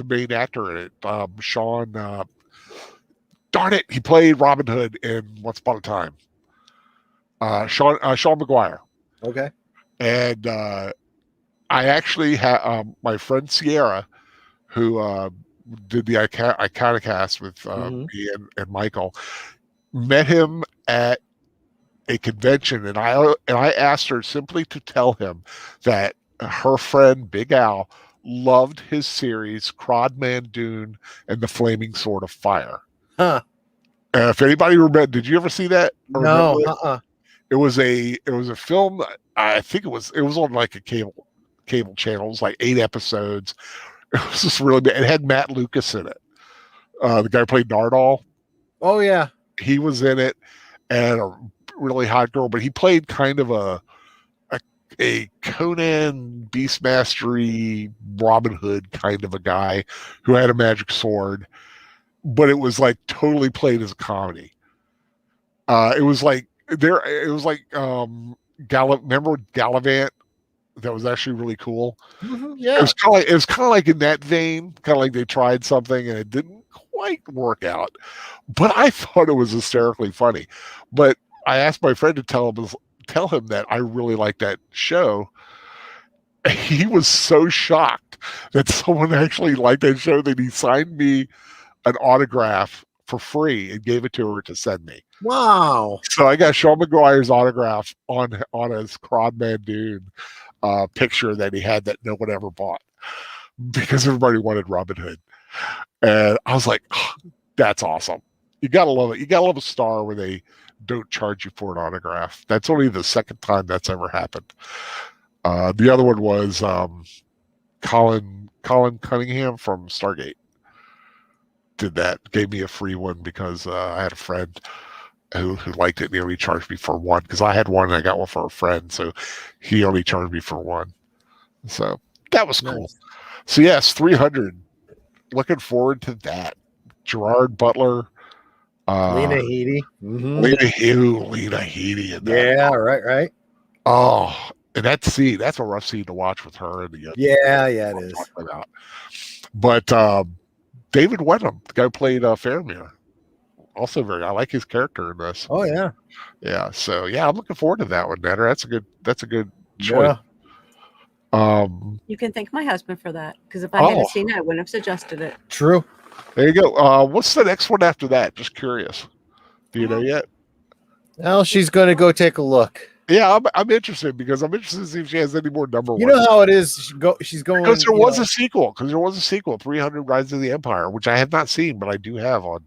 main actor in it, Sean. Darn it, he played Robin Hood in Once Upon a Time. Sean McGuire. Okay. And I actually had my friend Sierra, who did the Iconicast with me and Michael, met him at a convention, and I asked her simply to tell him that her friend Big Al loved his series Crodman Dune and the Flaming Sword of Fire. Huh. If anybody remember, did you ever see that? No. It was a film. I think it was on like a cable channel. It was like 8 episodes. It was just really bad. It had Matt Lucas in it. The guy who played Nardole. Oh yeah, he was in it, and a really hot girl. But he played kind of a Conan Beastmastery Robin Hood kind of a guy who had a magic sword, but it was like totally played as a comedy. It was like remember Gallivant? That was actually really cool. Yeah, it was kind of like in that vein, kind of like they tried something and it didn't quite work out, but I thought it was hysterically funny. But I asked my friend to tell him that I really liked that show. He was so shocked that someone actually liked that show that he signed me an autograph for free and gave it to her to send me. Wow. So I got Sean McGuire's autograph on his Crodman Dune picture that he had that no one ever bought because everybody wanted Robin Hood. And I was like, oh, that's awesome. You gotta love it. You gotta love a star where they don't charge you for an autograph. That's only the second time that's ever happened. The other one was Colin Cunningham from Stargate did that, gave me a free one because I had a friend who liked it and he only charged me for one because I had one and I got one for a friend, so he only charged me for one. So that was cool. Nice. So yes, 300. Looking forward to that. Gerard Butler, Lena Headey, Lena Headey. Yeah, right. Oh, and that's a rough scene to watch with her and the yeah, it is. But David Wenham, the guy who played Faramir. Also I like his character in this. Oh yeah. Yeah. So yeah, I'm looking forward to that one, Netter. That's a good choice. Yeah. You can thank my husband for that, because if I hadn't seen it, I wouldn't have suggested it. True. There you go. What's the next one after that? Just curious. Do you know yet? Well, she's going to go take a look. Yeah, I'm interested because I'm interested to see if she has any more number ones. You know how it is. She's going because there was a sequel. 300 Rise of the Empire, which I have not seen, but I do have on.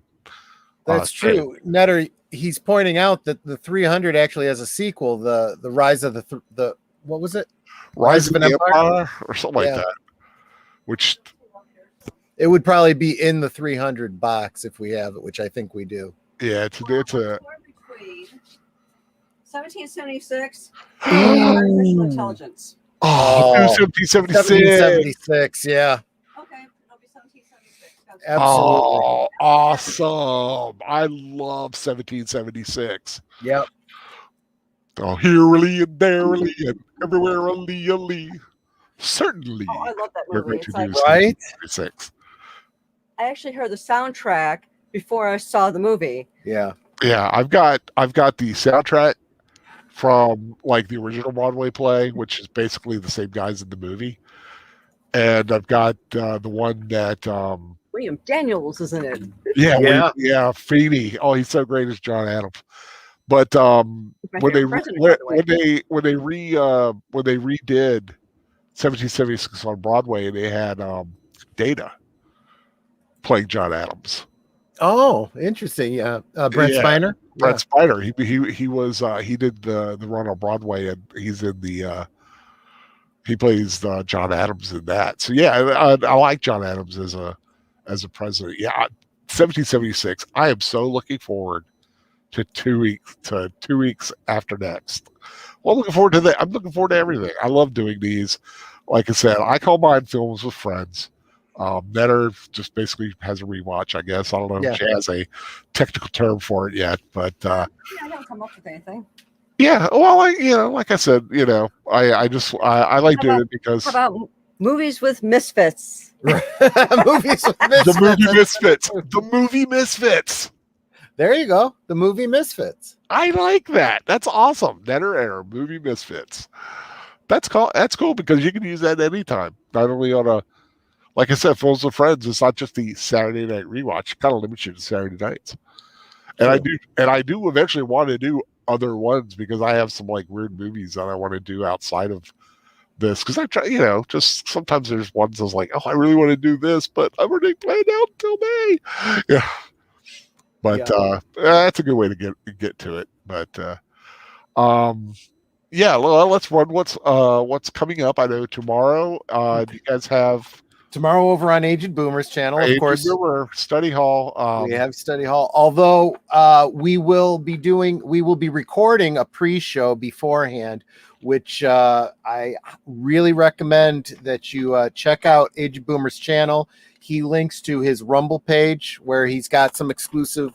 That's true. Netter, he's pointing out that the 300 actually has a sequel. The Rise of the what was it? Rise of an Empire or something like that. Which it would probably be in the 300 box if we have it, which I think we do. Yeah, it's a 1776. Artificial intelligence. Oh, 1776. Yeah. Okay, it'll be 1776. Absolutely. Oh, awesome! I love 1776. Yep. Oh, herely and derely and everywhere a certainly. Oh, I love that movie. It's like, right? 1776. I actually heard the soundtrack before I saw the movie. Yeah. Yeah, I've got the soundtrack from like the original Broadway play, which is basically the same guys in the movie, and I've got the one that William Daniels is in it. Yeah, Feeney. Oh, he's so great as John Adams. But when they redid 1776 on Broadway, they had Data playing John Adams. Oh, interesting. Yeah, Brent Spiner. Brent Spiner. He was he did the run on Broadway, and he's in the he plays John Adams in that. So yeah, I like John Adams as a president. Yeah, 1776. I am so looking forward to 2 weeks after next. Well, I'm looking forward to that. I'm looking forward to everything. I love doing these. Like I said, I call mine Films with Friends. Netter just basically has a rewatch, I guess. I don't know if she has a technical term for it yet, but I haven't come up with anything. Yeah, well, like I said, I like doing it because. How about movies with misfits? Movies with misfits. The movie misfits. The movie misfits. There you go. The movie misfits. I like that. That's awesome. Netter Error, movie misfits. That's cool because you can use that anytime. Not only on a, like I said, Films with Friends. It's not just the Saturday night rewatch. It kind of limits you to Saturday nights. And I do eventually want to do other ones because I have some like weird movies that I want to do outside of this. Because I try, just sometimes there's ones I was like, oh, I really want to do this, but I'm already planned out until May. Yeah. But that's a good way to get to it. But let's run what's coming up. I know tomorrow. Do you guys have tomorrow over on Aged Boomers channel? Of course, Boomer Study Hall. We have Study Hall. Although we will be recording a pre-show beforehand, which I really recommend that you check out Aged Boomers channel. He links to his Rumble page where he's got some exclusive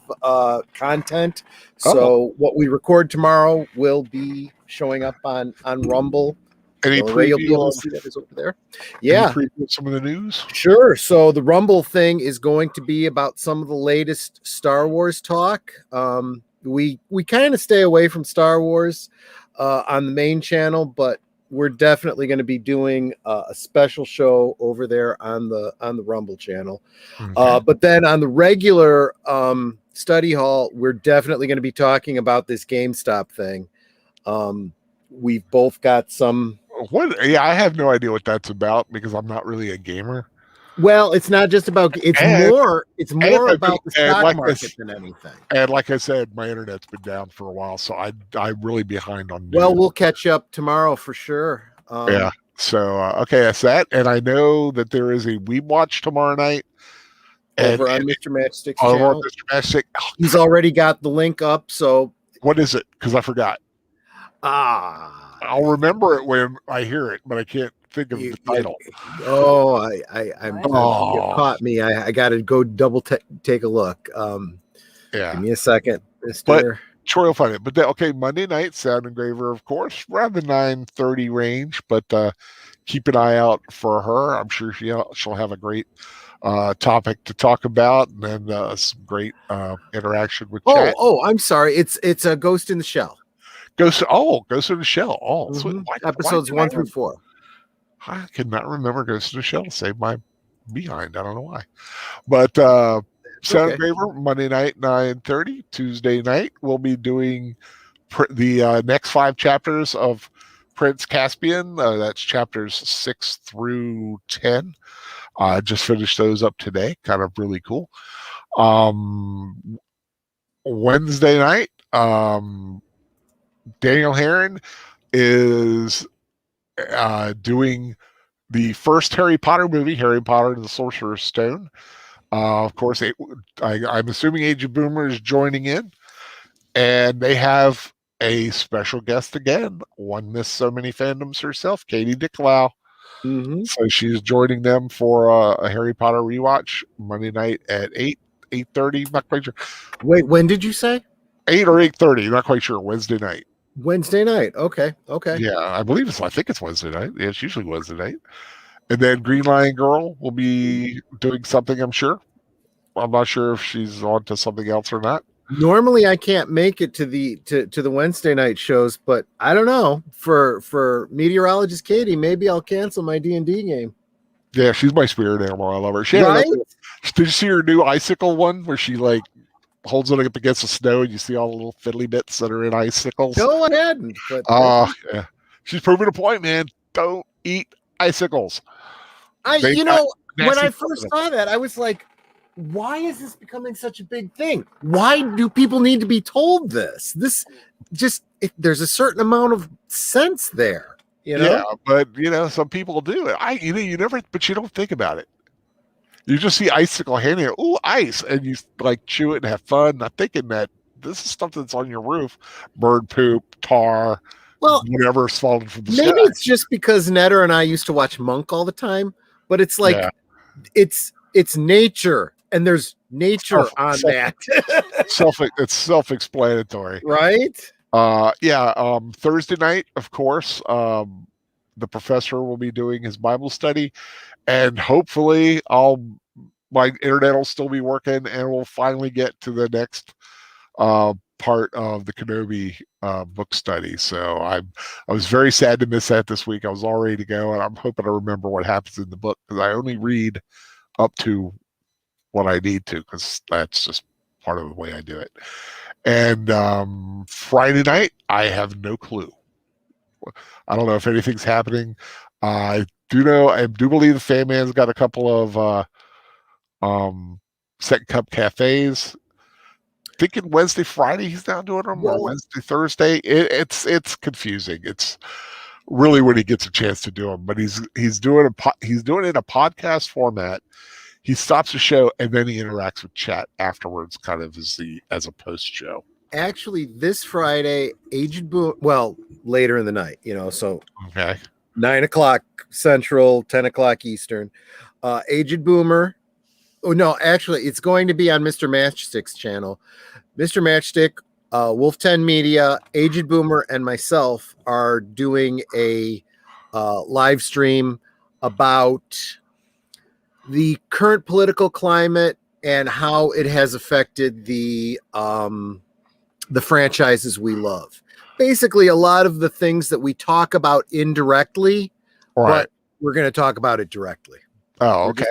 content. So what we record tomorrow will be showing up on Rumble. Any preview you'll be able to see that is over there. Yeah. Any preview of some of the news? Sure. So the Rumble thing is going to be about some of the latest Star Wars talk. We kind of stay away from Star Wars on the main channel, but we're definitely going to be doing a special show over there on the Rumble channel. Okay. But then on the regular Study Hall, we're definitely going to be talking about this GameStop thing. We've both got some. I have no idea what that's about because I'm not really a gamer. Well, it's not just about. It's more about the stock market than anything. And like I said, my internet's been down for a while, so I'm really behind on news. Well, we'll catch up tomorrow for sure. Yeah. So okay, that's that. And I know that there is a Weeb Watch tomorrow night over on Mr. Matchstick's channel. Mr. Matchstick. He's already got the link up. So what is it? Because I forgot. I'll remember it when I hear it, but I can't think of the title. You caught me. I got to go double take a look. Give me a second, Mr. But Troy will find it. But Monday night Sound Engraver, of course, around the 9:30 range. But keep an eye out for her. I'm sure she'll have a great topic to talk about, and then some great interaction with chat. I'm sorry. It's a Ghost in the Shell. Ghost in the Shell. Oh, sweet. Episodes 1 through 4. I could not remember Ghost in the Shell. Save my behind. I don't know why. But Sound Graver, Monday night, 9:30. Tuesday night, we'll be doing the next 5 chapters of Prince Caspian. That's chapters 6 through 10. I just finished those up today. Kind of really cool. Wednesday night, Daniel Herron is doing the first Harry Potter movie, Harry Potter and the Sorcerer's Stone. Of course, I'm assuming Age of Boomer is joining in, and they have a special guest again, one Miss So Many Fandoms herself, Katie Dickow. So she's joining them for a Harry Potter rewatch Monday night at 8:30. Not quite sure. Wait, when did you say? 8 or 8:30. Not quite sure. Wednesday night. Wednesday night. Okay. Yeah, I think it's Wednesday night. Yeah, it's usually Wednesday night. And then Green Lion Girl will be doing something, I'm sure. I'm not sure if she's on to something else or not. Normally I can't make it to the Wednesday night shows, but I don't know. For meteorologist Katie, maybe I'll cancel my D&D game. Yeah, she's my spirit animal. I love her. Did you see her new icicle one where she like holds it up against the snow and you see all the little fiddly bits that are in icicles? No, I hadn't. But yeah, she's proving a point, man. Don't eat icicles. When I first saw that, I was like, why is this becoming such a big thing? Why do people need to be told this? There's a certain amount of sense there, you know? Yeah, but some people do it. You never, but you don't think about it. You just see icicle handing it, ooh, ice, and you like chew it and have fun, not thinking that this is stuff that's on your roof, bird poop, tar, whatever's falling from the sky. Maybe it's just because Netter and I used to watch Monk all the time, but it's like it's nature. And there's nature on that. It's self-explanatory. Right? Thursday night, of course, the professor will be doing his Bible study, and hopefully my internet will still be working, and we'll finally get to the next part of the Kenobi book study. So I was very sad to miss that this week. I was all ready to go, and I'm hoping to remember what happens in the book, because I only read up to what I need to, because that's just part of the way I do it. And Friday night, I have no clue. I don't know if anything's happening. I do believe the Fan Man's got a couple of Second Cup cafes. Thinking Wednesday, Friday he's now doing them, or Wednesday, Thursday. It's confusing. It's really when he gets a chance to do them, but he's doing it in a podcast format. He stops the show and then he interacts with chat afterwards, kind of as a post show. Actually, this Friday, Aged Boomer, later in the night, so 9:00 Central, 10:00 Eastern. Aged Boomer. Oh no, actually, it's going to be on Mr. Matchstick's channel. Mr. Matchstick, Wolf 10 Media, Aged Boomer, and myself are doing a live stream about the current political climate and how it has affected the franchises we love. Basically, a lot of the things that we talk about indirectly, but we're going to talk about it directly. Oh, okay.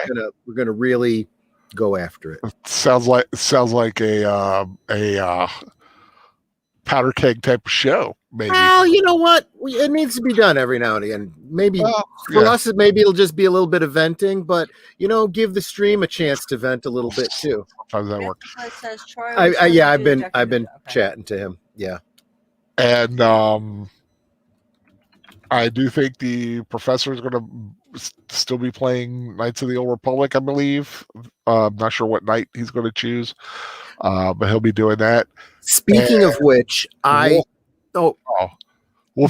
We're gonna really go after it. Sounds like a powder keg type of show. Maybe. Well, you know what? It needs to be done every now and again. Maybe for us, maybe it'll just be a little bit of venting, but give the stream a chance to vent a little bit too. How does that work? I've been chatting to him. Yeah, and I do think the professor is going to still be playing Knights of the Old Republic, I believe. I'm not sure what night he's going to choose, but he'll be doing that. Speaking of which, Wolf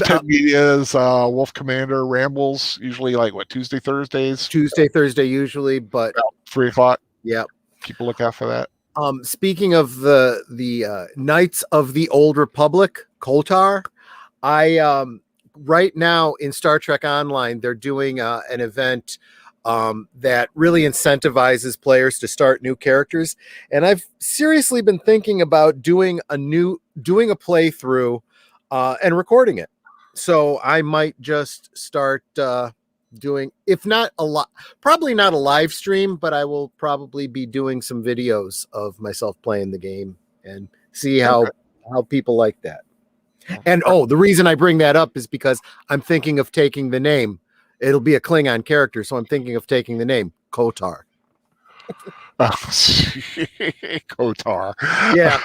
10 Media's Wolf Commander rambles usually Tuesday, Thursday usually, but 3:00. Yeah, keep a lookout for that. Speaking of the Knights of the Old Republic, Koltar, right now in Star Trek Online, they're doing an event that really incentivizes players to start new characters. And I've seriously been thinking about doing a playthrough and recording it. So I might just start doing, if not a lot, probably not a live stream, but I will probably be doing some videos of myself playing the game and see how people like that. And the reason I bring that up is because I'm thinking of taking the name. It'll be a Klingon character, so I'm thinking of taking the name Kotar. Kotar. Yeah.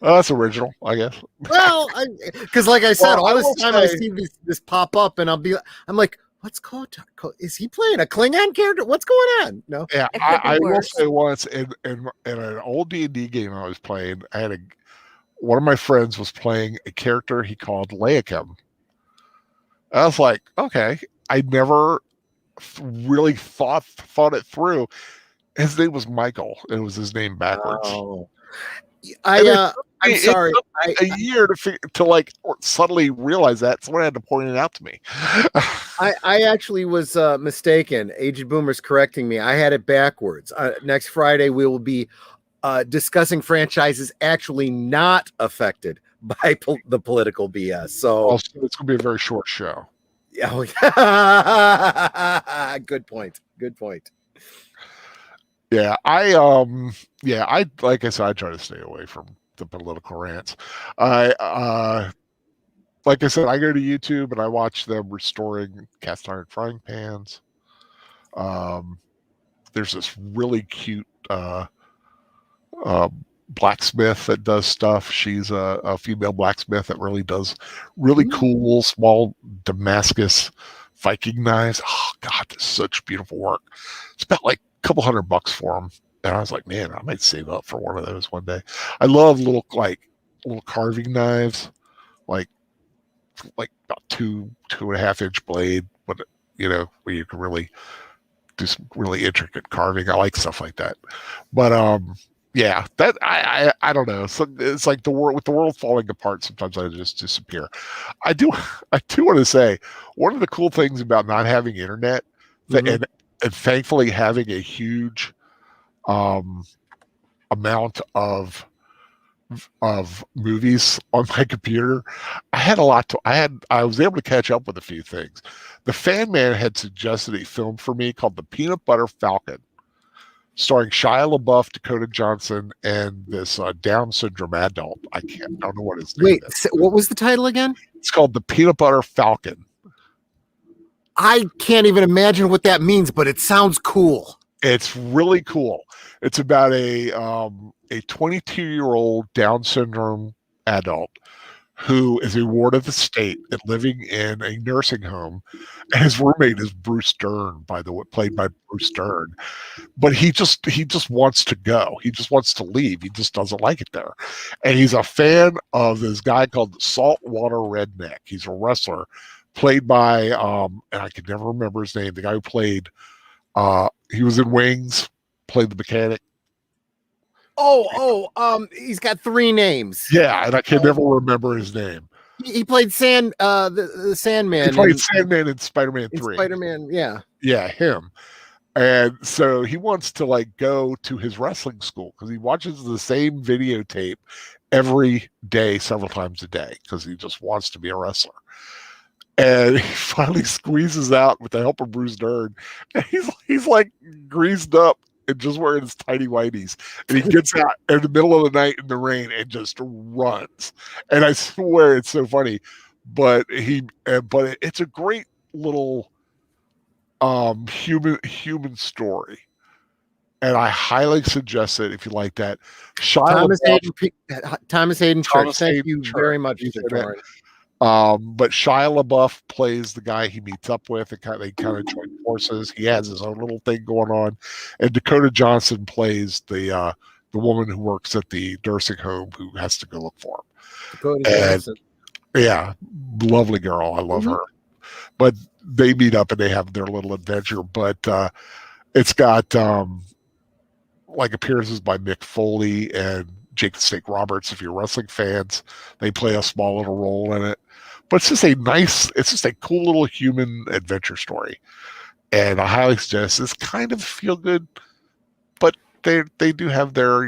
That's original, I guess. Well, because like I said, all this time I see this pop up, and I'm like, what's Kotar? Is he playing a Klingon character? What's going on? No. Yeah, I will say once in an old D&D game I was playing, I had one of my friends was playing a character he called Layakim. I was like, okay. I never really thought it through. His name was Michael. It was his name backwards. Oh. I'm sorry. A year to like suddenly realize that someone had to point it out to me. I actually was mistaken. Aged Boomer's correcting me. I had it backwards. Next Friday we will be discussing franchises actually not affected by the political BS. So it's going to be a very short show. Yeah. Good point. Yeah, I like I said, I try to stay away from the political rants. Like I said, I go to YouTube and I watch them restoring cast iron frying pans. There's this really cute blacksmith that does stuff. She's a female blacksmith that really does really cool small Damascus Viking knives. Oh God, this is such beautiful work. It's about like a couple $100 for them, and I was like, man, I might save up for one of those one day. I love little carving knives, like about 2.5 inch blade, but where you can really do some really intricate carving. I like stuff like that, but yeah, that I don't know. So it's like with the world falling apart, sometimes I just disappear. I do want to say one of the cool things about not having internet, and thankfully having a huge amount of movies on my computer, I was able to catch up with a few things. The Fan Man had suggested a film for me called The Peanut Butter Falcon, starring Shia LaBeouf, Dakota Johnson, and this Down syndrome adult. I don't know what his name is. Wait, what was the title again? It's called The Peanut Butter Falcon. I can't even imagine what that means, but it sounds cool. It's really cool. It's about a 22-year-old Down syndrome adult who is a ward of the state and living in a nursing home. And his roommate is Bruce Dern, played by Bruce Dern. But he just wants to go. He just wants to leave. He just doesn't like it there. And he's a fan of this guy called Saltwater Redneck. He's a wrestler played by and I can never remember his name. The guy who played he was in Wings, played the mechanic. He's got 3 names. Yeah, and I can never remember his name. He played the Sandman. He played Sandman in Spider-Man 3. Spider-Man, yeah. Yeah, him. And so he wants to go to his wrestling school because he watches the same videotape every day, several times a day, because he just wants to be a wrestler. And he finally squeezes out with the help of Bruce Dern. And he's like greased up and just wearing his tiny whities. And he gets out in the middle of the night in the rain and just runs. And I swear it's so funny. But it's a great little human story. And I highly suggest it if you like that. Thomas Hayden Church. Thank you very much, Mr. But Shia LaBeouf plays the guy he meets up with, and they kind of join forces. He has his own little thing going on, and Dakota Johnson plays the woman who works at the nursing home who has to go look for him. Dakota Johnson, yeah, lovely girl. I love her. But they meet up and they have their little adventure. But it's got appearances by Mick Foley and Jake the Snake Roberts. If you're wrestling fans, they play a small little role in it. but it's just a cool little human adventure story, and I highly suggest. It's kind of feel good, but they do have their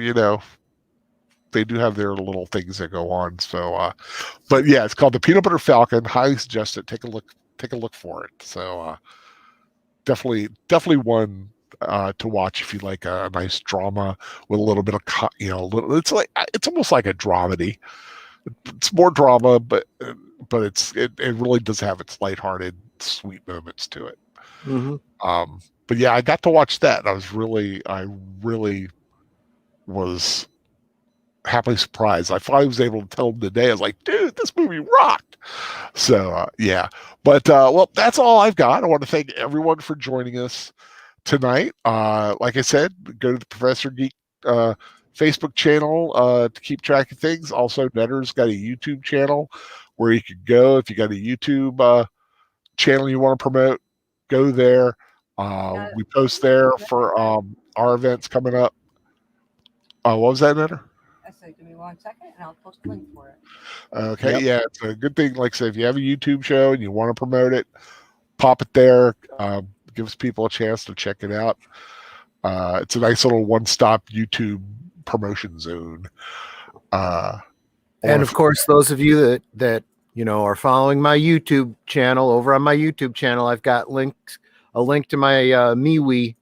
they do have their little things that go on. So, but yeah, it's called The Peanut Butter Falcon. Highly suggest it. Take a look for it. So, definitely one to watch if you like a nice drama with a little bit of it's almost like a dramedy. It's more drama, but it really does have its lighthearted, sweet moments to it. Mm-hmm. But yeah, I got to watch that. I really was happily surprised. I finally was able to tell him today. I was like, dude, this movie rocked. So yeah, but well, that's all I've got. I want to thank everyone for joining us tonight. Like I said, go to the Professor Geek Facebook channel to keep track of things. Also, Netter's got a YouTube channel where you could go if you got a YouTube channel you want to promote. Go there. We post there for our events coming up. What was that, Netter? I said, give me 1 second, and I'll post a link for it. Okay, Yep. yeah, it's a good thing. Like I said, if you have a YouTube show and you want to promote it, pop it there. Gives people a chance to check it out. It's a nice little one-stop YouTube promotion zone. And of course, those of you that are following my YouTube channel, over on my YouTube channel, I've got a link to my MeWe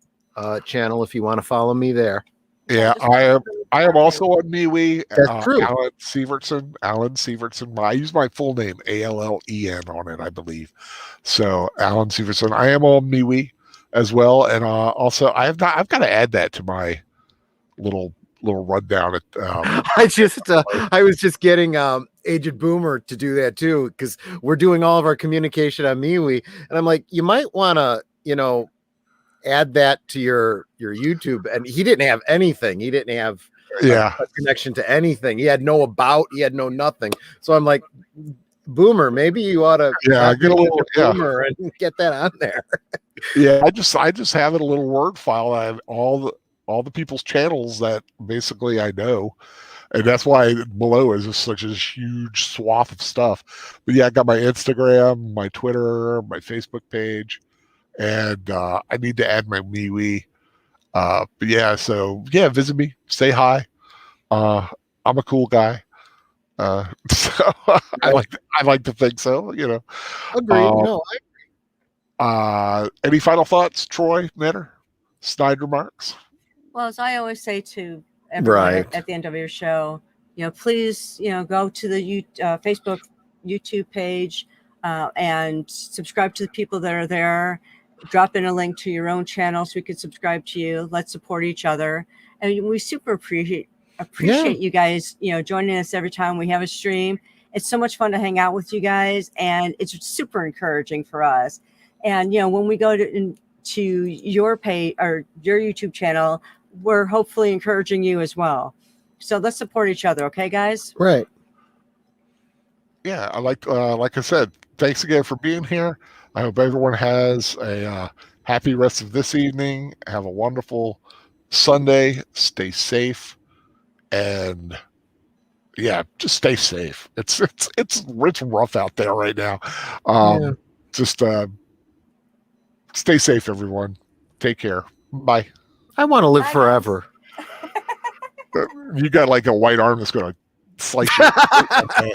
channel if you want to follow me there. Yeah, I am also on MeWe. That's true. Alan Sievertson. I use my full name, ALLEN, on it, I believe. So Alan Sievertson. I am on MeWe as well, and also I've got to add that to my little rundown. At I was just getting Aged Boomer to do that too, because we're doing all of our communication on MeWe, and I'm like, you might want to add that to your YouTube. And he didn't have anything. He didn't have a connection to anything. He had no about. He had no nothing. So I'm like, Boomer, maybe you ought to get a little Boomer and get that on there. Yeah, I just have it a little Word file. I have all the people's channels that basically I know. And that's why below is just such a huge swath of stuff. But yeah, I got my Instagram, my Twitter, my Facebook page. And I need to add my MeWe. But yeah, so yeah, visit me, say hi. I'm a cool guy. So I like to think so, Agreed. Any final thoughts, Troy, Netter, Snyder Marks? Well, as I always say to everyone at the end of your show, please, go to the Facebook, YouTube page and subscribe to the people that are there. Drop in a link to your own channel so we can subscribe to you. Let's support each other. And we super appreciate you guys, joining us every time we have a stream. It's so much fun to hang out with you guys, and it's super encouraging for us. And, when we go to your page or your YouTube channel, we're hopefully encouraging you as well. So let's support each other. Okay, guys? Right. Yeah. like I said, thanks again for being here. I hope everyone has a happy rest of this evening. Have a wonderful Sunday. Stay safe, and yeah, just stay safe. It's rough out there right now. Just stay safe, everyone. Take care. Bye. I want to live forever. You got like a white arm that's going to slice you. Okay.